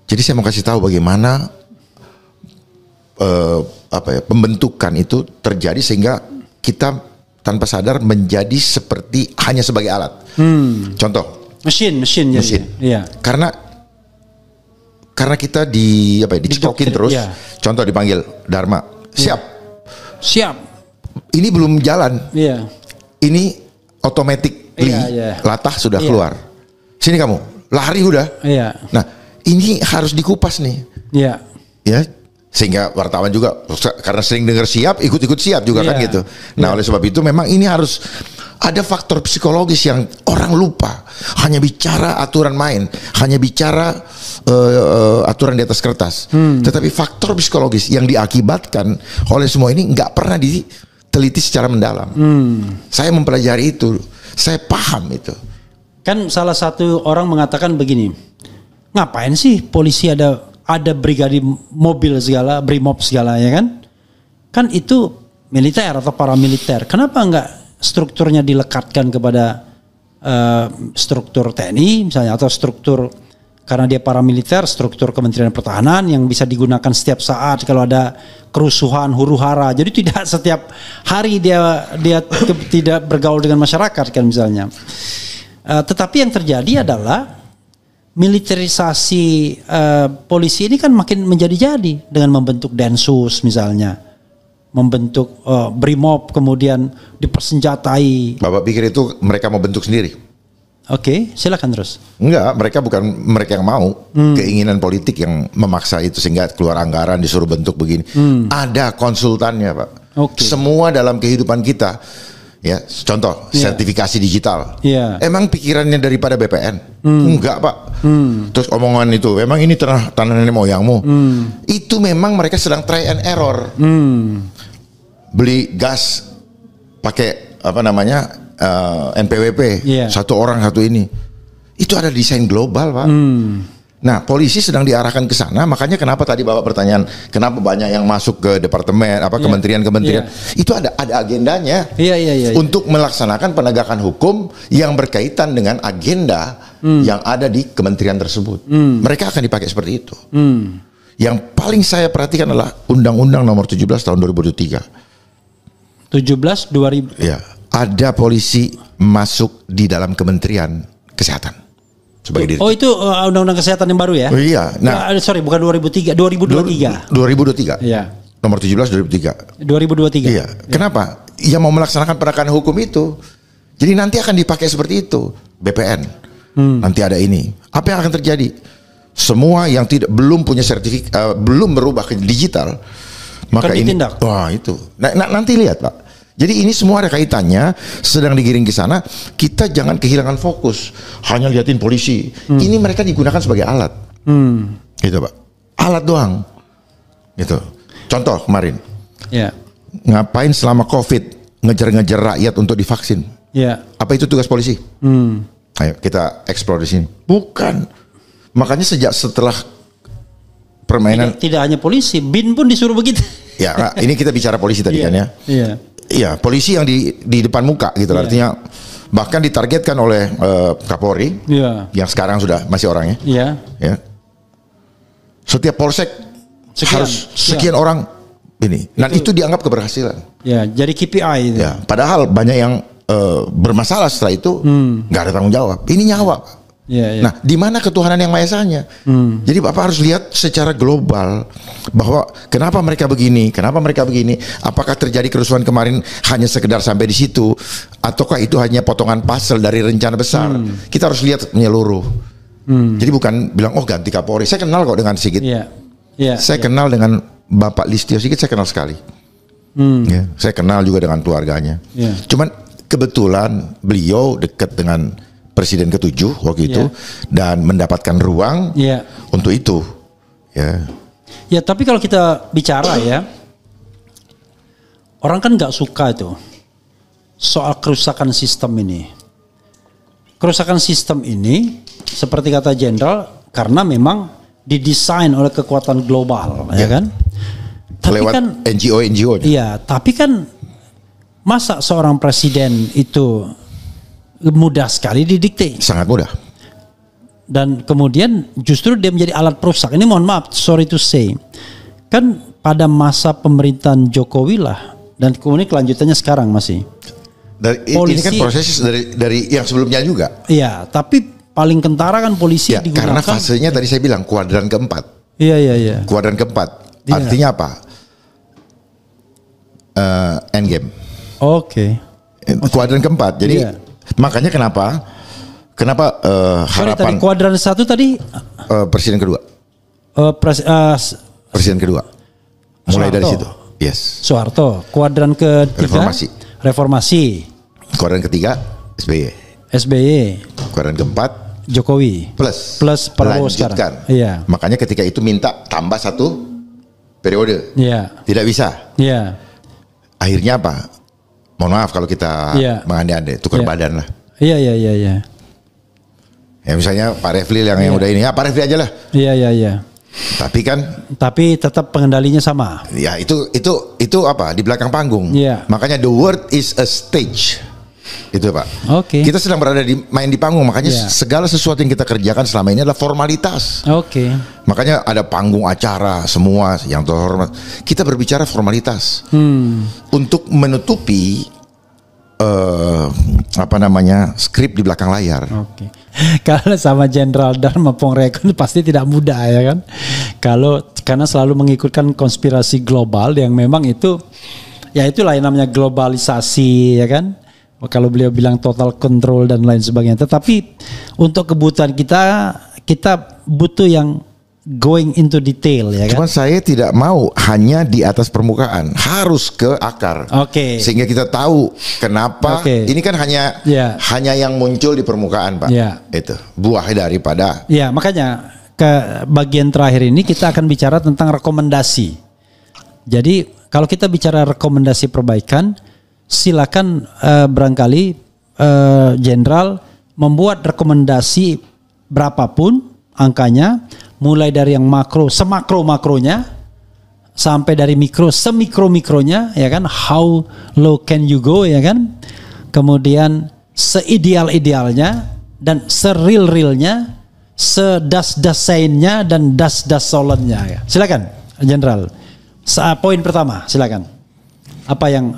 Jadi saya mau kasih tahu bagaimana pembentukan itu terjadi sehingga kita tanpa sadar menjadi seperti hanya sebagai alat. Contoh. Mesin. Iya. Karena kita dicekokin terus. Ya. Contoh dipanggil Dharma. Siap. Ini belum jalan. Iya. Ini automatically latah sudah keluar. Sini kamu. Lari udah. Iya. Nah, ini harus dikupas nih. Iya. Ya, sehingga wartawan juga karena sering dengar siap, ikut-ikut siap juga kan gitu. Nah, oleh sebab itu memang ini harus ada faktor psikologis yang orang lupa. Hanya bicara aturan main, hanya bicara aturan di atas kertas. Tetapi faktor psikologis yang diakibatkan oleh semua ini nggak pernah diteliti secara mendalam. Saya mempelajari itu, saya paham itu. Kan salah satu orang mengatakan begini, ngapain sih polisi ada brigade mobil segala, brimob segala ya kan? Kan itu militer atau paramiliter. Kenapa enggak strukturnya dilekatkan kepada struktur TNI misalnya atau struktur karena dia paramiliter, struktur Kementerian Pertahanan yang bisa digunakan setiap saat kalau ada kerusuhan, huru-hara. Jadi tidak setiap hari dia tidak bergaul dengan masyarakat kan misalnya. Tetapi yang terjadi adalah militerisasi polisi ini kan makin menjadi-jadi dengan membentuk Densus misalnya, membentuk Brimob kemudian dipersenjatai. Bapak pikir itu mereka mau bentuk sendiri? Oke, silakan terus. Enggak, bukan mereka yang mau, keinginan politik yang memaksa itu sehingga keluar anggaran disuruh bentuk begini. Ada konsultannya Pak. Semua dalam kehidupan kita. Ya, contoh sertifikasi digital. Emang pikirannya daripada BPN? Enggak Pak. Terus omongan itu, emang ini tanah nenek moyangmu? Itu memang mereka sedang try and error. Beli gas pakai NPWP, satu orang satu ini. Itu ada desain global Pak. Nah, polisi sedang diarahkan ke sana, makanya kenapa tadi Bapak pertanyaan, kenapa banyak yang masuk ke departemen, kementerian-kementerian, itu ada agendanya untuk melaksanakan penegakan hukum yang berkaitan dengan agenda yang ada di kementerian tersebut. Mereka akan dipakai seperti itu. Yang paling saya perhatikan adalah Undang-Undang Nomor 17 Tahun 2003. 17/2000. Ya, ada polisi masuk di dalam Kementerian Kesehatan. sebagai dirjen. Oh itu undang-undang kesehatan yang baru ya? Oh, iya. Nah, sorry bukan 2023, 2023. 2023. Iya. Nomor 17 2023. 2023. Iya. Kenapa? Ya mau melaksanakan penegakan hukum itu. Jadi nanti akan dipakai seperti itu. BPN. Nanti ada ini. Apa yang akan terjadi? Semua yang belum punya sertifikat, belum berubah ke digital, maka ini ditindak. Wah, itu. Nanti lihat, Pak. Jadi ini semua ada kaitannya, sedang digiring ke sana. Kita jangan kehilangan fokus, hanya liatin polisi. Ini mereka digunakan sebagai alat, gitu Pak. Alat doang, gitu. Contoh kemarin, ngapain selama COVID ngejar-ngejar rakyat untuk divaksin? Apa itu tugas polisi? Ayo kita eksplor di sini. Bukan. Makanya setelah permainan tidak hanya polisi, BIN pun disuruh begitu. Ya, ini kita bicara polisi tadi kan ya. Iya, polisi yang di depan muka gitu, artinya bahkan ditargetkan oleh Kapolri, yang sekarang sudah masih orangnya. Ya. Setiap polsek harus sekian orang ini. Dan itu dianggap keberhasilan. Ya, jadi KPI itu. Ya, padahal banyak yang bermasalah setelah itu nggak ada tanggung jawab. Ini nyawa. Nah, di mana ketuhanan yang Maha Esanya? Jadi Bapak harus lihat secara global bahwa kenapa mereka begini, apakah terjadi kerusuhan kemarin hanya sekedar sampai di situ, ataukah itu hanya potongan puzzle dari rencana besar? Kita harus lihat menyeluruh. Jadi bukan bilang ganti Kapolri. Saya kenal kok dengan Sigit. Saya kenal dengan Bapak Listio Sigit, saya kenal sekali. Saya kenal juga dengan keluarganya. Cuman kebetulan beliau dekat dengan Presiden ke-7 waktu itu dan mendapatkan ruang untuk itu. Ya, tapi kalau kita bicara orang kan nggak suka itu soal kerusakan sistem ini. Kerusakan sistem ini seperti kata Jenderal karena memang didesain oleh kekuatan global, ya kan? Tapi lewat kan NGO. Iya, tapi kan masa seorang presiden itu mudah sekali didikte. Sangat mudah. Dan kemudian justru dia menjadi alat perusak. Ini mohon maaf, sorry to say. Kan pada masa pemerintahan Jokowi lah. Dan kemudian kelanjutannya sekarang masih. Ini kan proses dari yang sebelumnya juga. Iya, tapi paling kentara kan polisi digunakan. Karena fasenya tadi saya bilang kuadran keempat. Iya. Kuadran keempat. Artinya apa? Endgame. Oke. Kuadran keempat. Jadi makanya kenapa harapan tadi kuadran 1 tadi presiden kedua. Presiden kedua. Mulai Soeharto. dari situ. Yes. Soeharto. Kuadran ketiga reformasi. Kuadran ketiga SBY. Kuadran keempat Jokowi. Plus Prabowo sekarang. Iya. Makanya ketika itu minta tambah 1 periode. Iya. Tidak bisa. Iya. Akhirnya apa? Mohon maaf kalau kita mengandai-andai, tukar badan lah. Iya. Ya misalnya Pak Refli yang udah ini, Pak Refli aja lah. Iya. Tapi tetap pengendalinya sama. Ya itu apa? Di belakang panggung. Makanya the world is a stage. Itu Pak. Kita sedang berada main di panggung, makanya segala sesuatu yang kita kerjakan selama ini adalah formalitas. Makanya ada panggung acara semua yang terhormat. Kita berbicara formalitas untuk menutupi skrip di belakang layar. Kalau sama Jenderal Dharma Pongrekon pasti tidak mudah ya kan. Karena selalu mengikutkan konspirasi global yang memang itu itulah yang namanya globalisasi ya kan. Kalau beliau bilang total control dan lain sebagainya. Tetapi untuk kebutuhan kita butuh yang going into detail ya kan. Cuman saya tidak mau hanya di atas permukaan, harus ke akar. Sehingga kita tahu kenapa ini kan hanya yang muncul di permukaan, Pak. Itu buah daripada. Ya, makanya ke bagian terakhir ini kita akan bicara tentang rekomendasi. Jadi kalau kita bicara rekomendasi perbaikan, silakan barangkali Jenderal membuat rekomendasi berapapun angkanya, mulai dari yang makro, semakro-makronya sampai dari mikro, semikro-mikronya ya kan, how low can you go ya kan, kemudian seideal-idealnya dan seril-rilnya, sedas-dasainnya dan das-das solennya ya. Silakan Jenderal. Poin pertama silakan. Apa yang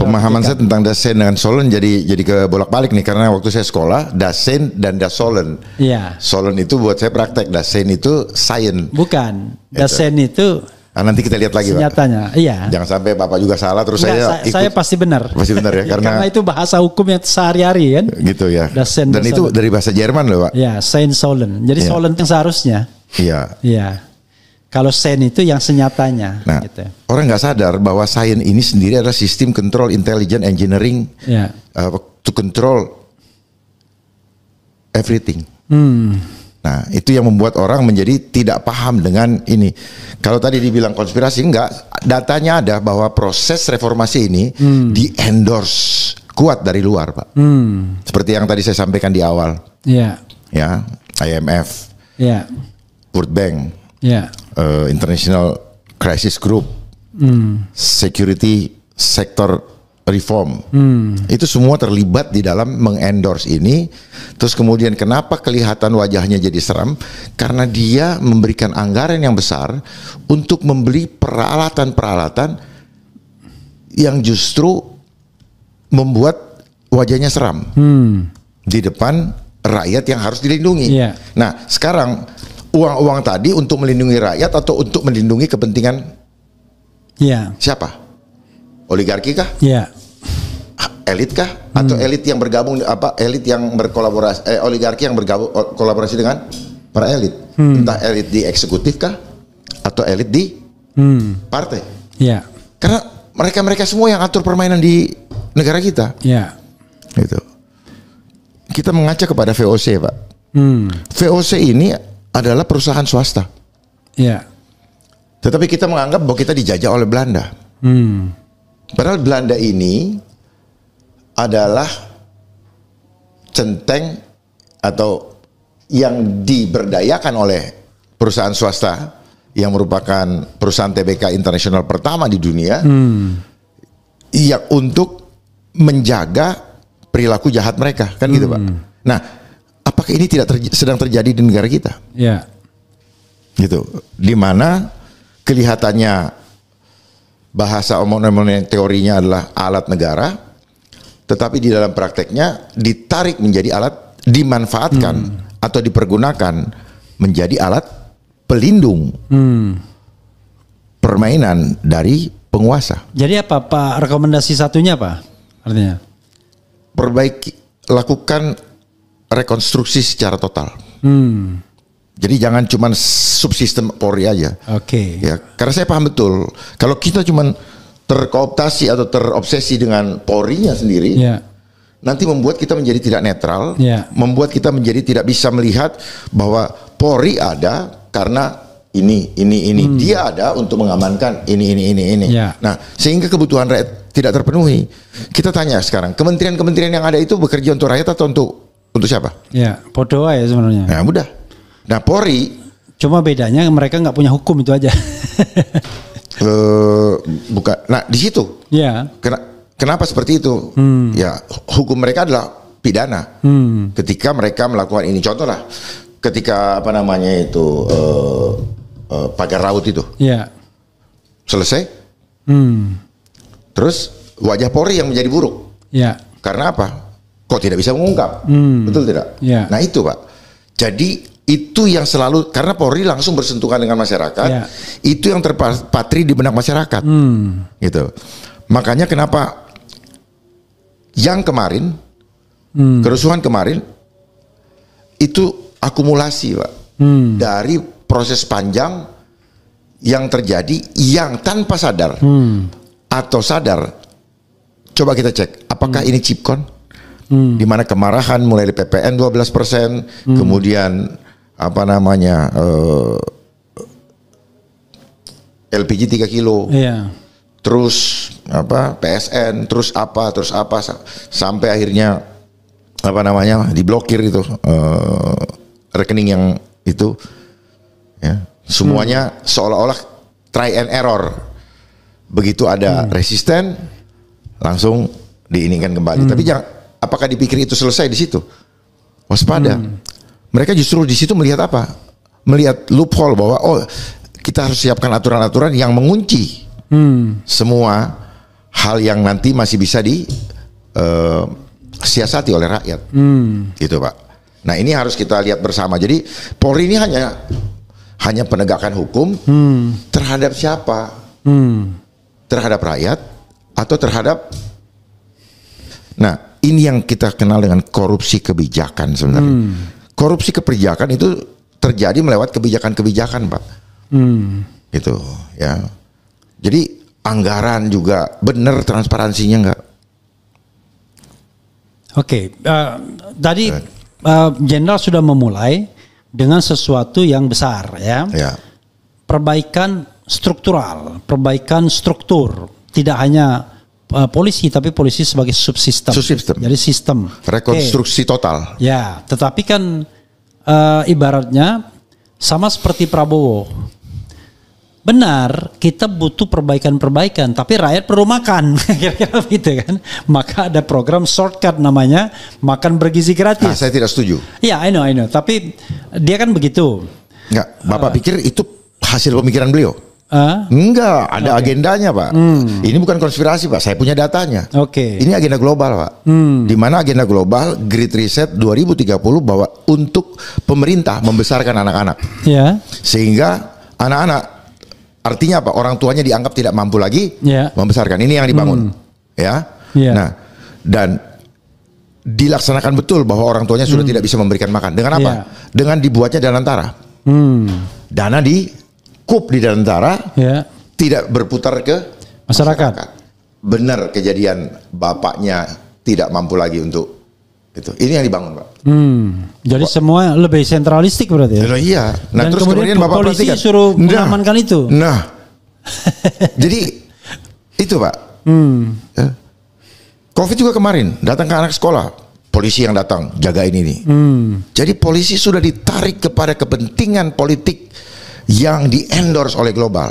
pemahaman saya tentang Dasein dengan Solon jadi ke bolak-balik nih, karena waktu saya sekolah Dasein dan Dasolen. Iya. Solon itu buat saya praktek, Dasein itu science. Bukan. Dasein itu nanti kita lihat lagi, senyatanya. Pak. Iya. Jangan sampai Bapak juga salah terus saya pasti benar. Pasti benar ya, karena itu bahasa hukum yang sehari-hari kan. Gitu ya. Dasein, dan itu dari bahasa Jerman loh, Pak. Iya, Sein Solon. Jadi Solon yang seharusnya. Iya. Iya. Kalau Sein itu yang senyatanya. Nah, gitu. Orang nggak sadar bahwa science ini sendiri adalah sistem control intelligent engineering to control everything. Nah, itu yang membuat orang menjadi tidak paham dengan ini. Kalau tadi dibilang konspirasi, enggak. Datanya ada bahwa proses reformasi ini di-endorse kuat dari luar, Pak. Seperti yang tadi saya sampaikan di awal. Iya. Ya, IMF, World Bank, International Crisis Group, Security Sector Reform, itu semua terlibat di dalam mengendorse ini. Terus kemudian kenapa kelihatan wajahnya jadi seram? Karena dia memberikan anggaran yang besar untuk membeli peralatan-peralatan yang justru membuat wajahnya seram di depan rakyat yang harus dilindungi. Nah, sekarang uang-uang tadi untuk melindungi rakyat atau untuk melindungi kepentingan siapa? Oligarki kah? Elit kah? Atau elit yang bergabung elit yang berkolaborasi, oligarki yang bergabung kolaborasi dengan para elit? Entah elit di eksekutif kah? Atau elit di partai? Karena mereka semua yang atur permainan di negara kita. Gitu. Kita mengaca kepada VOC, Pak. VOC ini adalah perusahaan swasta. Tetapi kita menganggap bahwa kita dijajah oleh Belanda. Padahal Belanda ini adalah centeng atau yang diberdayakan oleh perusahaan swasta yang merupakan perusahaan TBK internasional pertama di dunia, yang untuk menjaga perilaku jahat mereka, kan gitu, Pak. Nah, apakah ini tidak sedang terjadi di negara kita? Gitu, di mana kelihatannya bahasa omong-omong teorinya adalah alat negara, tetapi di dalam prakteknya ditarik menjadi alat, dimanfaatkan atau dipergunakan menjadi alat pelindung permainan dari penguasa. Jadi apa Pak, rekomendasi satunya apa artinya? Perbaiki, lakukan rekonstruksi secara total. Jadi jangan cuma subsistem Polri aja. Ya, karena saya paham betul kalau kita cuma terkooptasi atau terobsesi dengan Polri-nya sendiri, nanti membuat kita menjadi tidak netral, membuat kita menjadi tidak bisa melihat bahwa Polri ada karena ini. Dia ada untuk mengamankan ini. Nah, sehingga kebutuhan rakyat tidak terpenuhi. Kita tanya sekarang, kementerian-kementerian yang ada itu bekerja untuk rakyat atau untuk siapa? Podo ya sebenarnya. Nah, mudah. Nah, Polri cuma bedanya mereka nggak punya hukum itu aja. Bukan. Nah, di situ. Kenapa seperti itu? Ya, hukum mereka adalah pidana. Ketika mereka melakukan ini, contoh lah, ketika pagar raut itu, selesai. Terus wajah Polri yang menjadi buruk. Karena apa? Kok tidak bisa mengungkap? Betul tidak? Nah itu, Pak. Jadi itu yang selalu, karena Polri langsung bersentuhan dengan masyarakat, itu yang terpatri di benak masyarakat. Gitu. Makanya kenapa yang kemarin, kerusuhan kemarin, itu akumulasi, Pak, dari proses panjang yang terjadi, yang tanpa sadar atau sadar. Coba kita cek, apakah ini chipcon? Di mana kemarahan mulai dari PPN 12%, kemudian LPG 3 kilo, terus PSN, terus apa sampai akhirnya diblokir itu rekening yang itu, ya, semuanya seolah-olah try and error. Begitu ada resisten langsung diinikan kembali. Tapi apakah dipikir itu selesai di situ? Waspada. Mereka justru di situ melihat apa? Melihat loophole bahwa kita harus siapkan aturan-aturan yang mengunci semua hal yang nanti masih bisa di siasati oleh rakyat, gitu Pak. Nah ini harus kita lihat bersama. Jadi Polri ini hanya penegakan hukum terhadap siapa? Terhadap rakyat atau terhadap? Nah ini yang kita kenal dengan korupsi kebijakan sebenarnya. Korupsi kebijakan itu terjadi melewat kebijakan-kebijakan, Pak. Gitu ya. Jadi anggaran juga benar transparansinya enggak? Oke, tadi Jenderal sudah memulai dengan sesuatu yang besar ya. Perbaikan struktural, perbaikan struktur, tidak hanya polisi tapi polisi sebagai subsistem. Jadi sistem. Rekonstruksi total. Ya, tetapi kan ibaratnya sama seperti Prabowo. Benar, kita butuh perbaikan-perbaikan, tapi rakyat perlu makan, kira-kira gitu kan. Maka ada program shortcut namanya makan bergizi gratis. Nah, saya tidak setuju. Ya, I know. Tapi dia kan begitu. Enggak, Bapak pikir itu hasil pemikiran beliau? Enggak, ada agendanya Pak. Ini bukan konspirasi Pak, saya punya datanya. Ini agenda global Pak. Di mana agenda global Great Reset 2030 bahwa untuk pemerintah membesarkan anak-anak. Sehingga anak-anak, artinya apa? Orang tuanya dianggap tidak mampu lagi membesarkan. Ini yang dibangun, Nah, dan dilaksanakan betul bahwa orang tuanya sudah tidak bisa memberikan makan. Dengan apa? Dengan dibuatnya dana antara. Dana dikup di dana antara, tidak berputar ke masyarakat. Benar kejadian bapaknya tidak mampu lagi untuk itu. Ini yang dibangun Pak. Jadi semua lebih sentralistik berarti ya? Iya. Nah, dan terus kemudian Bapak polisi perhatikan, suruh mengamankan itu. Jadi itu Pak. Covid juga kemarin datang ke anak sekolah, polisi yang datang jagain ini. Jadi polisi sudah ditarik kepada kepentingan politik yang di-endorse oleh global.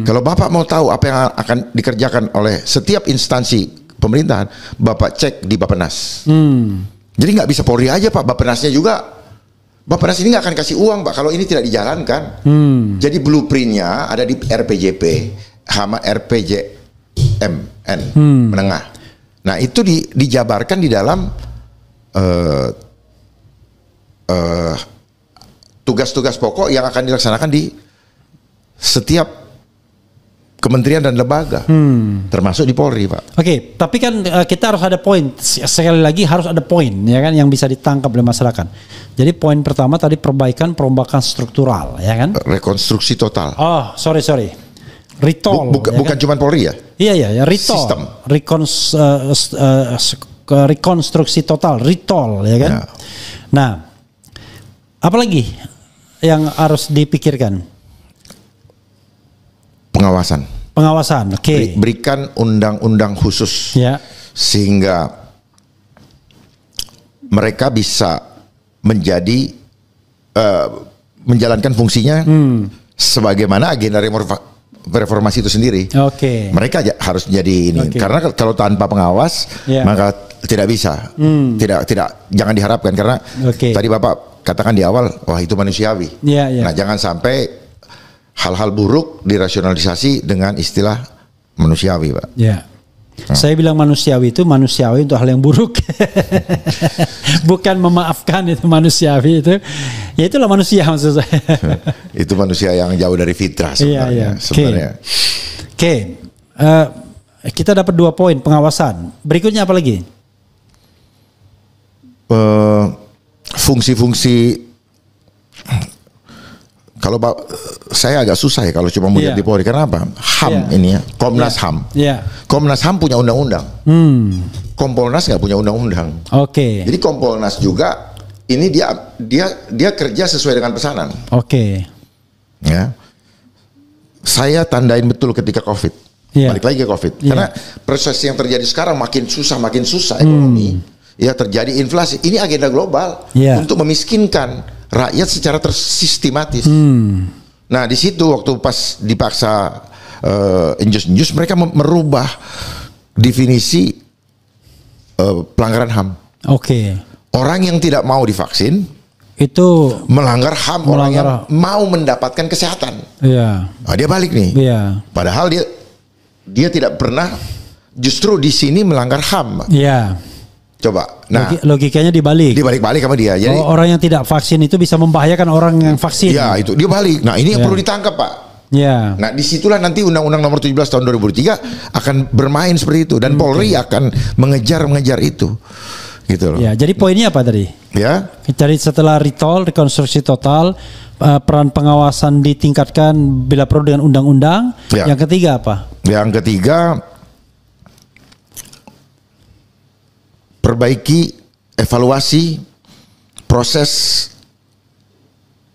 Kalau Bapak mau tahu apa yang akan dikerjakan oleh setiap instansi pemerintahan, Bapak cek di Bappenas. Jadi nggak bisa Polri aja Pak, Bappenasnya juga. Bappenas ini nggak akan kasih uang Pak kalau ini tidak dijalankan. Jadi blueprintnya ada di RPJP sama RPJMN menengah. Nah itu dijabarkan di dalam tugas-tugas pokok yang akan dilaksanakan di setiap kementerian dan lembaga, termasuk di Polri, Pak. Oke, tapi kan kita harus ada poin. Sekali lagi harus ada poin, ya kan, yang bisa ditangkap oleh masyarakat. Jadi poin pertama tadi perbaikan, perombakan struktural, ya kan? Rekonstruksi total. Oh, sorry. Retol. Bukan cuma Polri ya? Iya, retol. Sistem. Rekonstruksi total, retol, ya kan? Nah, apalagi yang harus dipikirkan? Pengawasan, oke. Berikan undang-undang khusus, sehingga mereka bisa menjalankan fungsinya sebagaimana agenda reformasi itu sendiri. Mereka harus jadi ini, karena kalau tanpa pengawas maka tidak bisa, jangan diharapkan, karena tadi Bapak katakan di awal, wah itu manusiawi. Nah jangan sampai hal-hal buruk dirasionalisasi dengan istilah manusiawi, Pak. Saya bilang manusiawi itu manusiawi untuk hal yang buruk. Bukan memaafkan, itu manusiawi itu. Ya itulah manusia maksud saya. Itu manusia yang jauh dari fitrah sebenarnya. Kita dapat 2 poin pengawasan. Berikutnya apa lagi? Fungsi-fungsi. Kalau saya agak susah ya kalau cuma melihat di Polri, karena apa? HAM ini ya, Komnas HAM. Komnas HAM punya undang-undang. Kompolnas nggak punya undang-undang. Jadi Kompolnas juga ini dia kerja sesuai dengan pesanan. Ya. Saya tandain betul ketika Covid. Balik lagi ke Covid. Karena proses yang terjadi sekarang makin susah ekonomi. Ya, terjadi inflasi. Ini agenda global untuk memiskinkan rakyat secara tersistematis. Nah di situ waktu pas dipaksa injus mereka merubah definisi pelanggaran HAM. Orang yang tidak mau divaksin itu melanggar HAM. Orang yang mau mendapatkan kesehatan, nah, dia balik nih. Padahal dia tidak pernah justru di sini melanggar HAM. Iya. Coba. Nah, logikanya dibalik. Dibalik-balik sama dia. Jadi orang yang tidak vaksin itu bisa membahayakan orang yang vaksin. Ya, itu dia balik. Nah, ini yang perlu ditangkap, Pak. Ya. Nah, disitulah nanti Undang-Undang Nomor 17 Tahun 2003 akan bermain seperti itu dan Polri akan mengejar itu, gitu loh. Ya, jadi poinnya apa tadi? Ya. Jadi setelah recall, rekonstruksi total, peran pengawasan ditingkatkan bila perlu dengan undang-undang. Ya. Yang ketiga apa? Yang ketiga, perbaiki evaluasi proses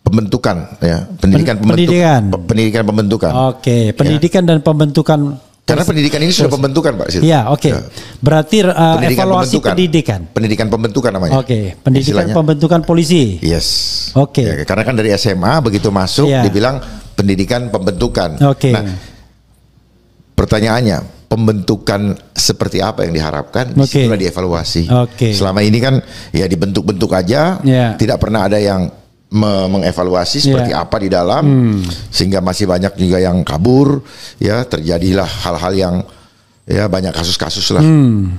pembentukan, ya, pendidikan pembentukan. Oke, pendidikan dan pembentukan. Karena pendidikan ini sudah pembentukan, Pak. Iya, oke. Ya. Berarti evaluasi pendidikan. Pendidikan pembentukan namanya. Oke, pendidikan pembentukan polisi. Yes. Oke. Ya, karena kan dari SMA begitu masuk dibilang pendidikan pembentukan. Oke. Nah, pertanyaannya, pembentukan seperti apa yang diharapkan? Disitulah dievaluasi. Selama ini kan ya dibentuk-bentuk aja, tidak pernah ada yang mengevaluasi seperti apa di dalam, sehingga masih banyak juga yang kabur, ya, terjadilah hal-hal yang ya banyak kasus-kasus lah.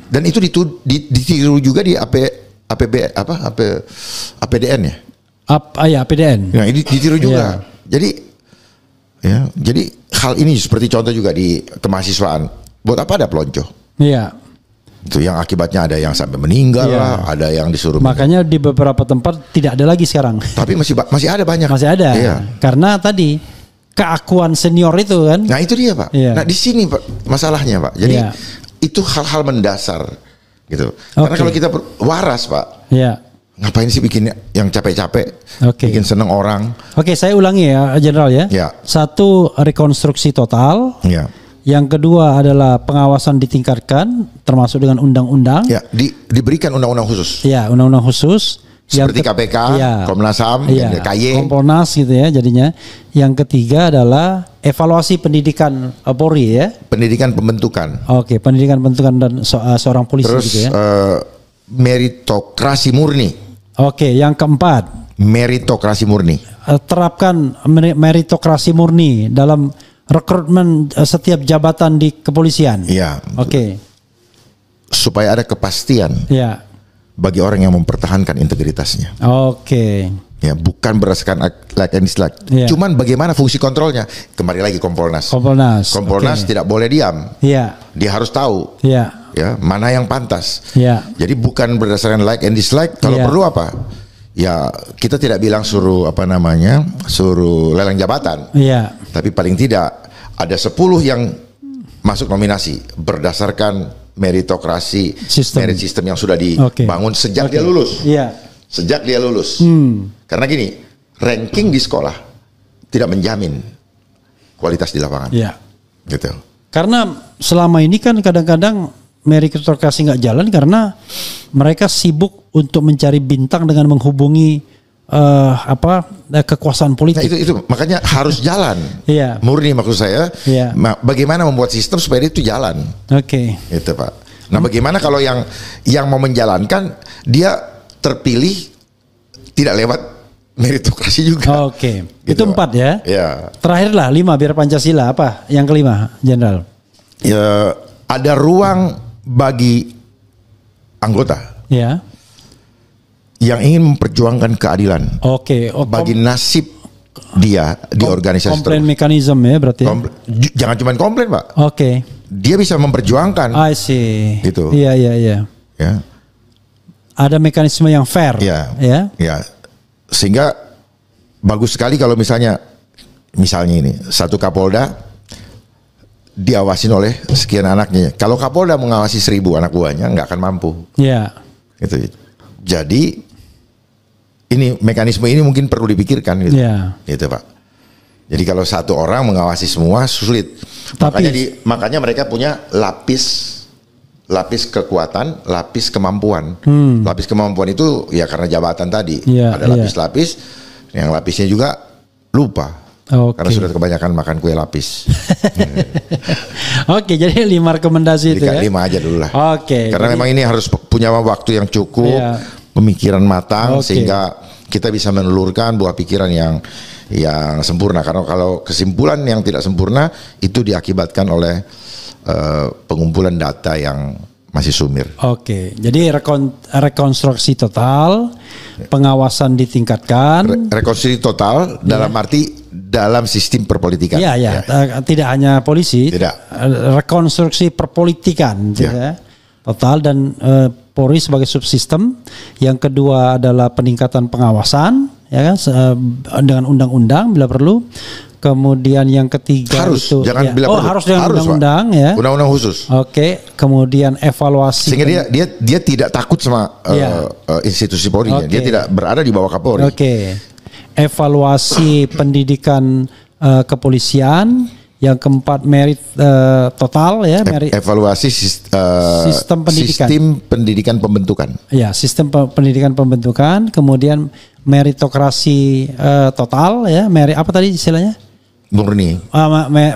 Dan itu ditiru juga di APDN ya. APDN. Nah, ini ditiru juga. Jadi hal ini seperti contoh juga di kemahasiswaan. Buat apa ada pelonco? Iya. Itu yang akibatnya ada yang sampai meninggal lah, ada yang disuruh. Makanya di beberapa tempat tidak ada lagi sekarang. Tapi masih ada banyak. Masih ada. Iya. Karena tadi keakuan senior itu kan. Nah, itu dia, Pak. Iya. Nah, di sini, Pak, masalahnya, Pak. Jadi itu hal-hal mendasar gitu. Karena kalau kita waras, Pak. Iya. Ngapain sih bikin yang capek-capek, bikin seneng orang. Saya ulangi ya, Jenderal ya. Satu, rekonstruksi total. Iya. Yang kedua adalah pengawasan ditingkatkan, termasuk dengan undang-undang. Ya, diberikan undang-undang khusus. Ya, undang-undang khusus. Seperti KPK, Komnas HAM, KY. Kompolnas gitu ya jadinya. Yang ketiga adalah evaluasi pendidikan Polri ya. Pendidikan pembentukan. Oke, pendidikan pembentukan dan seorang polisi. Terus, gitu ya. Meritokrasi murni. Oke, yang keempat. Meritokrasi murni. Terapkan meritokrasi murni dalam rekrutmen setiap jabatan di kepolisian. Iya. Oke. Supaya ada kepastian. Iya. Bagi orang yang mempertahankan integritasnya. Oke. Ya, bukan berdasarkan like and dislike. Yeah. Cuman bagaimana fungsi kontrolnya? Kembali lagi Kompolnas. Kompolnas tidak boleh diam. Iya. Dia harus tahu. Iya. Ya, mana yang pantas. Iya. Jadi bukan berdasarkan like and dislike. Kalau perlu apa? Ya, kita tidak bilang suruh lelang jabatan. Iya. Tapi paling tidak ada 10 yang masuk nominasi berdasarkan meritokrasi, merit system yang sudah dibangun sejak dia lulus. Iya. Sejak dia lulus. Karena gini, ranking di sekolah tidak menjamin kualitas di lapangan. Iya. Gitu. Karena selama ini kan kadang-kadang meritokrasi nggak jalan karena mereka sibuk untuk mencari bintang dengan menghubungi kekuasaan politik. Nah, itu makanya harus jalan. Iya. Murni maksud saya. Iya. Bagaimana membuat sistem supaya itu jalan. Oke. Itu, Pak. Nah, bagaimana kalau yang mau menjalankan dia terpilih tidak lewat meritokrasi juga. Oke. Gitu, itu 4 ya. Ya. Terakhirlah 5 biar Pancasila apa? Yang kelima, Jenderal. Ya, ada ruang bagi anggota. Ya. Yang ingin memperjuangkan keadilan. Oke. Bagi nasib dia di organisasi. Komplain mekanisme ya berarti. Jangan cuma komplain, Pak. Oke. Dia bisa memperjuangkan. I see. Gitu. Iya. Ya. Ada mekanisme yang fair. Ya. Sehingga bagus sekali kalau misalnya ini satu Kapolda diawasin oleh sekian anaknya. Kalau Kapolda mengawasi 1000 anak buahnya nggak akan mampu. Iya. Gitu. Jadi ini mekanisme ini mungkin perlu dipikirkan gitu. Yeah. Gitu, Pak. Jadi kalau satu orang mengawasi semua sulit. Makanya mereka punya lapis kekuatan, lapis kemampuan. Lapis kemampuan itu ya karena jabatan tadi. Ada lapis-lapis, yang lapisnya juga lupa. Karena sudah kebanyakan makan kue lapis. Oke, jadi 5 rekomendasi itu ya. 5 aja dulu lah. Oke. Karena memang ini harus punya waktu yang cukup, pemikiran matang sehingga kita bisa menelurkan buah pikiran yang sempurna. Karena kalau kesimpulan yang tidak sempurna itu diakibatkan oleh pengumpulan data yang masih sumir. Oke, jadi rekonstruksi total, pengawasan ditingkatkan. Rekonstruksi total dalam arti dalam sistem perpolitikan. Iya. Tidak hanya polisi. Tidak. Rekonstruksi perpolitikan. Ya. Total dan Polri sebagai subsistem. Yang kedua adalah peningkatan pengawasan, ya kan, dengan undang-undang bila perlu. Kemudian yang ketiga harus, itu jangan bila perlu. Harus dengan undang-undang, ya. Undang-undang khusus. Oke, kemudian evaluasi. Sehingga dia tidak takut sama institusi Polri. Dia tidak berada di bawah Kapolri. Oke. Evaluasi pendidikan kepolisian. Yang keempat merit total, ya, merit. Evaluasi sistem pendidikan pembentukan. Ya, sistem pendidikan pembentukan. Kemudian meritokrasi total, ya, merit apa tadi istilahnya? Murni.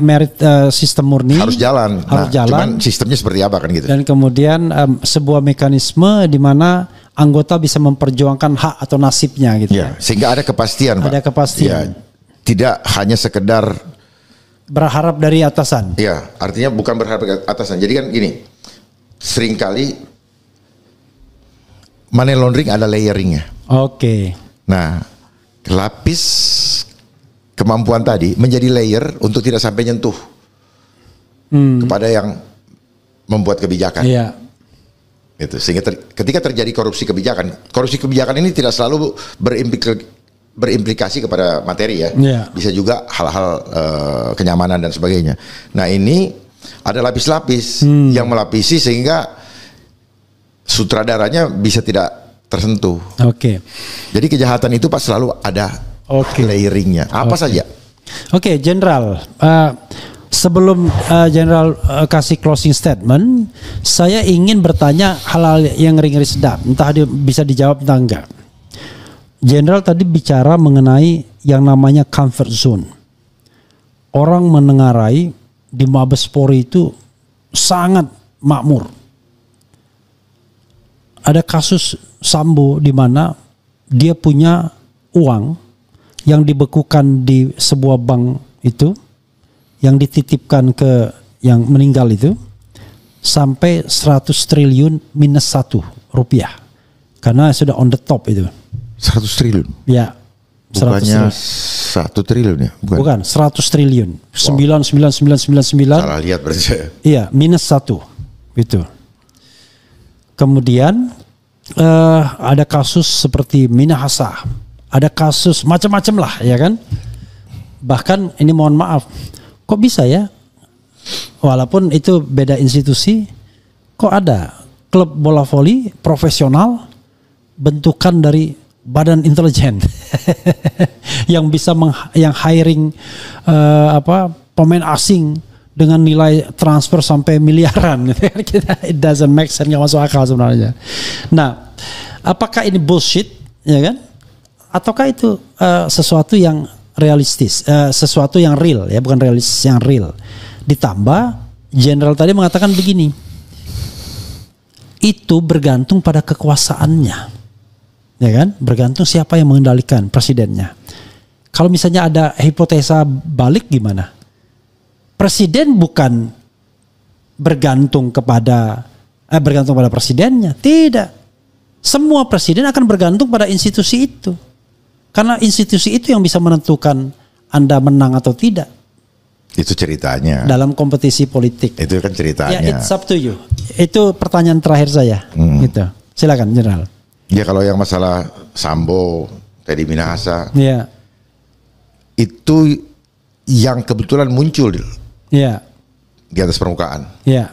Merit sistem murni harus jalan. Cuman sistemnya seperti apa kan gitu. Dan kemudian sebuah mekanisme di mana anggota bisa memperjuangkan hak atau nasibnya gitu. Ya, sehingga ada kepastian, Pak. Ada kepastian. Ya, tidak hanya sekedar berharap dari atasan. Iya, artinya bukan berharap dari atasan. Jadi kan gini, seringkali money laundering ada layering-nya. Oke. Nah, lapis kemampuan tadi menjadi layer untuk tidak sampai nyentuh kepada yang membuat kebijakan. Iya. Itu sehingga ketika terjadi korupsi kebijakan ini tidak selalu berimplikasi kepada materi, ya. Bisa juga hal-hal kenyamanan dan sebagainya. Nah, ini ada lapis-lapis yang melapisi sehingga sutradaranya bisa tidak tersentuh. Oke. Jadi kejahatan itu Pak selalu ada layeringnya. Apa saja? Oke, Jenderal. Sebelum Jenderal kasih closing statement, saya ingin bertanya hal-hal yang ngeri-ngeri sedap. Entah bisa dijawab entah enggak. Jenderal tadi bicara mengenai yang namanya comfort zone. Orang menengarai di Mabes Polri itu sangat makmur. Ada kasus Sambo di mana dia punya uang yang dibekukan di sebuah bank itu, yang dititipkan ke yang meninggal itu, sampai 100 triliun minus 1 rupiah. Karena sudah on the top itu. 100 triliun? Ya. Bukannya 1 triliun ya? Bukan, 100 triliun. 99999. Salah lihat berarti saya. Iya, minus 1. Gitu. Kemudian ada kasus seperti Minahasa. Ada kasus macam-macam lah, ya kan? Bahkan ini mohon maaf, kok bisa ya? Walaupun itu beda institusi, kok ada klub bola voli profesional bentukan dari badan intelijen yang bisa yang hiring pemain asing dengan nilai transfer sampai miliaran. It doesn't make sense, nggak masuk akal sebenarnya. Nah, apakah ini bullshit, ya kan? Ataukah itu sesuatu yang realistis, sesuatu yang real, ya, bukan realistis, yang real. Ditambah Jenderal tadi mengatakan begini, itu bergantung pada kekuasaannya, ya kan? Bergantung siapa yang mengendalikan, presidennya. Kalau misalnya ada hipotesa balik gimana? Presiden bukan bergantung pada presidennya, tidak. Semua presiden akan bergantung pada institusi itu. Karena institusi itu yang bisa menentukan Anda menang atau tidak. Itu ceritanya. Dalam kompetisi politik. Itu kan ceritanya. Ya, it's up to you. Itu pertanyaan terakhir saya. Gitu. Silakan, Jenderal. Ya, kalau yang masalah Sambo, Teddy Minahasa, ya, itu yang kebetulan muncul, ya, di atas permukaan. Ya.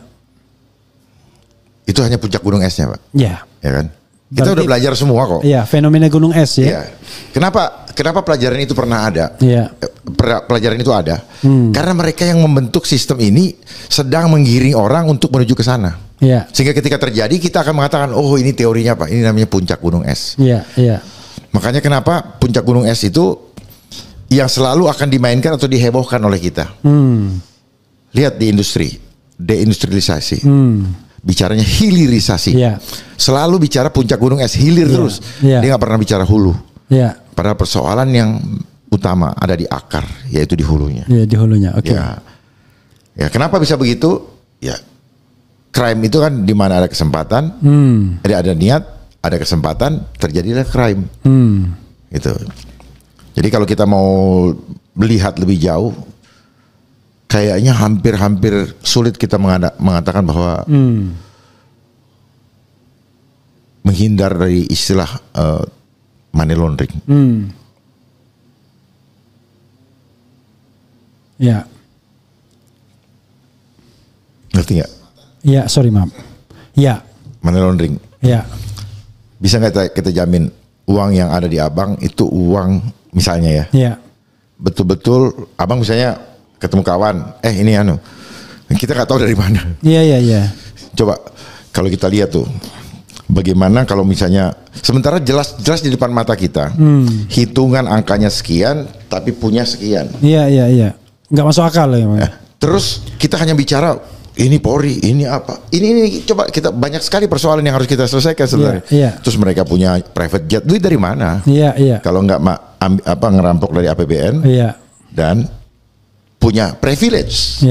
Itu hanya puncak gunung esnya, Pak. Ya. Ya kan? Kita udah belajar semua kok. Iya, fenomena gunung es ya. Iya. Kenapa pelajaran itu pernah ada? Iya. Pelajaran itu ada. Karena mereka yang membentuk sistem ini sedang menggiring orang untuk menuju ke sana. Iya. Sehingga ketika terjadi kita akan mengatakan, oh ini teorinya Pak, ini namanya puncak gunung es. Iya, iya. Makanya kenapa puncak gunung es itu yang selalu akan dimainkan atau dihebohkan oleh kita. Lihat di industri, deindustrialisasi. Bicaranya hilirisasi. Yeah. Selalu bicara puncak gunung es, hilir terus. Yeah. Dia nggak pernah bicara hulu. Yeah. Padahal persoalan yang utama ada di akar, yaitu di hulunya. Iya, di hulunya. Oke. Ya, kenapa bisa begitu? ya crime itu kan di mana ada kesempatan, ada niat, ada kesempatan, terjadilah crime. Gitu. Jadi kalau kita mau melihat lebih jauh, kayaknya hampir sulit kita mengatakan bahwa menghindar dari istilah money laundering. Ya. Ngerti nggak? Ya, sorry maaf. Ya. Money laundering. Ya. Bisa nggak kita jamin uang yang ada di abang itu uang misalnya ya? Ya. Betul-betul abang misalnya ketemu kawan, ini kita nggak tahu dari mana. Iya. Coba kalau kita lihat tuh, bagaimana kalau misalnya sementara jelas di depan mata kita, hitungan angkanya sekian, tapi punya sekian. Iya. Nggak masuk akal ya. Terus kita hanya bicara ini Polri, ini apa? Ini coba kita banyak sekali persoalan yang harus kita selesaikan sebenarnya. Iya. Terus mereka punya private jet, duit dari mana? Iya. Kalau nggak ngerampok dari APBN, dan punya privilege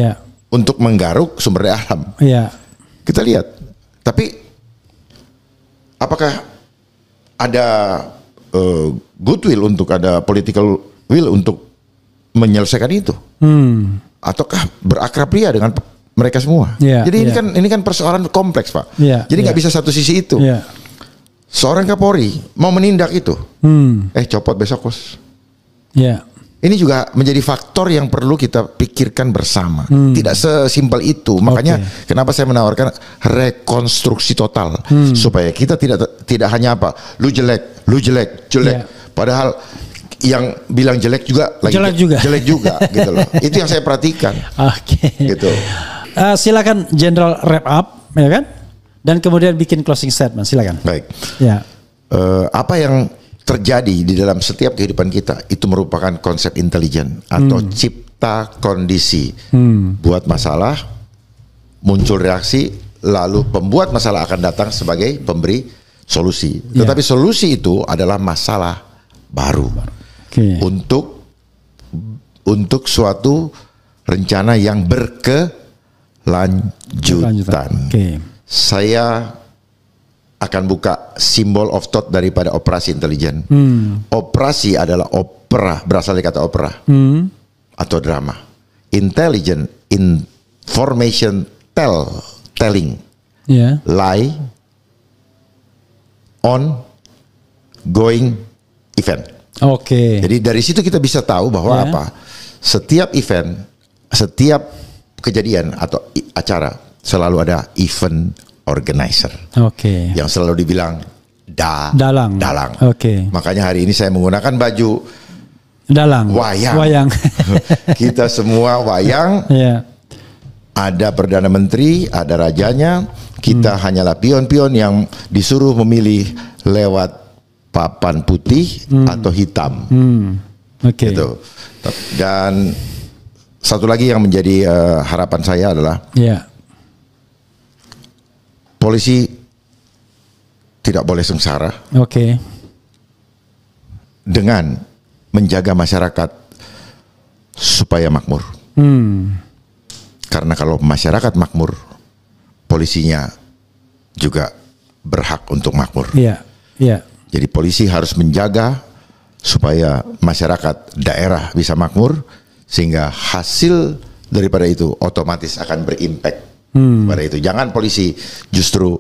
untuk menggaruk sumber daya alam. Iya. Kita lihat. Tapi apakah ada goodwill untuk ada political will untuk menyelesaikan itu? Ataukah berakrab ria dengan mereka semua? Jadi ini kan persoalan kompleks, Pak. Jadi nggak bisa satu sisi itu. Seorang Kapolri mau menindak itu, copot besok, bos. Ini juga menjadi faktor yang perlu kita pikirkan bersama. Tidak sesimpel itu. Makanya kenapa saya menawarkan rekonstruksi total, supaya kita tidak hanya lu jelek. Padahal yang bilang jelek juga jelek juga gitu loh. Itu yang saya perhatikan. Gitu. Silakan Jenderal wrap up, ya kan? Dan kemudian bikin closing statement. Silakan. Baik. Ya. Apa yang terjadi di dalam setiap kehidupan kita itu merupakan konsep intelijen atau cipta kondisi. Buat masalah, muncul reaksi, lalu pembuat masalah akan datang sebagai pemberi solusi. Tetapi solusi itu adalah masalah baru. Untuk suatu rencana yang berkelanjutan. Saya akan buka simbol of thought daripada operasi intelijen. Operasi adalah opera, berasal dari kata opera atau drama. Intelligent, information telling, lie, on, going, event. Jadi dari situ kita bisa tahu bahwa setiap event, setiap kejadian atau acara selalu ada event organizer. Yang selalu dibilang dalang. Makanya hari ini saya menggunakan baju dalang. Wayang. Kita semua wayang. Ada Perdana Menteri, ada rajanya. Kita hanyalah pion-pion yang disuruh memilih lewat papan putih atau hitam. Gitu. Dan satu lagi yang menjadi harapan saya adalah polisi tidak boleh sengsara dengan menjaga masyarakat supaya makmur. Karena kalau masyarakat makmur, polisinya juga berhak untuk makmur. Jadi polisi harus menjaga supaya masyarakat daerah bisa makmur, sehingga hasil daripada itu otomatis akan berimpact pada itu. Jangan polisi justru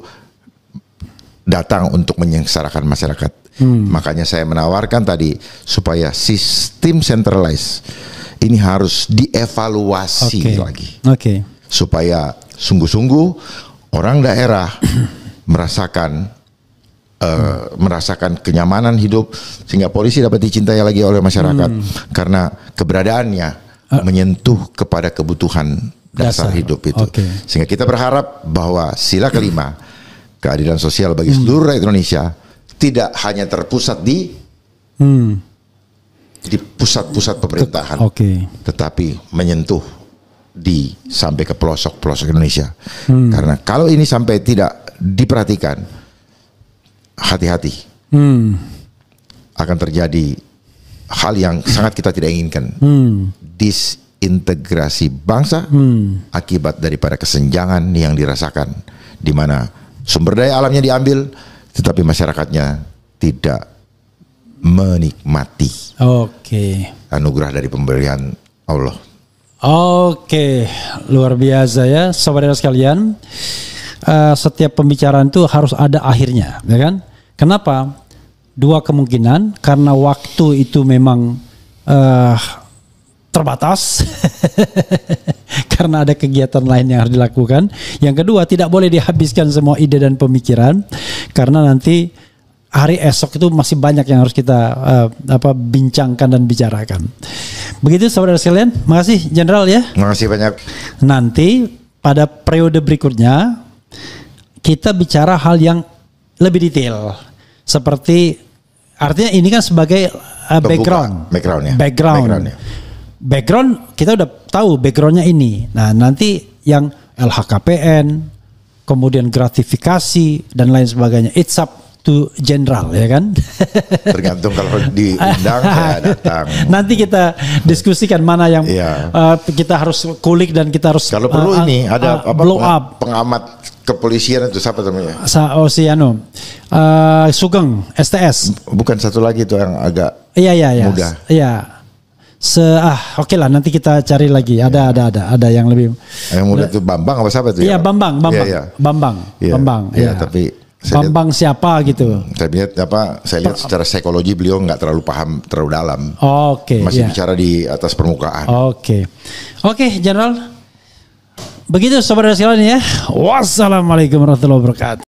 datang untuk menyengsarakan masyarakat. Makanya saya menawarkan tadi supaya sistem centralized ini harus dievaluasi lagi. Supaya sungguh-sungguh orang daerah merasakan kenyamanan hidup, sehingga polisi dapat dicintai lagi oleh masyarakat karena keberadaannya menyentuh kepada kebutuhan dasar hidup itu. Sehingga kita berharap bahwa sila kelima, keadilan sosial bagi seluruh rakyat Indonesia, tidak hanya terpusat di pusat-pusat pemerintahan, tetapi menyentuh sampai ke pelosok-pelosok Indonesia. Karena kalau ini sampai tidak diperhatikan, hati-hati, akan terjadi hal yang sangat kita tidak inginkan. integrasi bangsa akibat daripada kesenjangan yang dirasakan, di mana sumber daya alamnya diambil, tetapi masyarakatnya tidak menikmati anugerah dari pemberian Allah. Oke, luar biasa ya, saudara sekalian. Setiap pembicaraan itu harus ada akhirnya, ya kan? Kenapa? Dua kemungkinan, karena waktu itu memang terbatas karena ada kegiatan lain yang harus dilakukan. Yang kedua, tidak boleh dihabiskan semua ide dan pemikiran karena nanti hari esok itu masih banyak yang harus kita bincangkan dan bicarakan. Begitu saudara sekalian, makasih Jenderal ya. Makasih banyak. Nanti pada periode berikutnya kita bicara hal yang lebih detail, seperti artinya ini kan sebagai background kita udah tahu backgroundnya ini. Nah nanti yang LHKPN, kemudian gratifikasi dan lain sebagainya, it's up to Jenderal, ya kan? Tergantung kalau diundang saya datang. Nanti kita diskusikan mana yang kita harus kulik dan kita harus kalau perlu ini ada blow up. Pengamat kepolisian itu siapa namanya? Sugeng STS. Bukan satu lagi itu yang agak muda. Iya. Oke lah, nanti kita cari lagi. Ada yang lebih. Yang muda itu Bambang apa siapa itu? Iya, Bambang. Iya, tapi Bambang siapa gitu? Saya lihat secara psikologi beliau nggak terlalu paham terlalu dalam. Masih bicara di atas permukaan. Oke, Jenderal. Begitu saudara sekalian ya. Wassalamualaikum warahmatullahi wabarakatuh.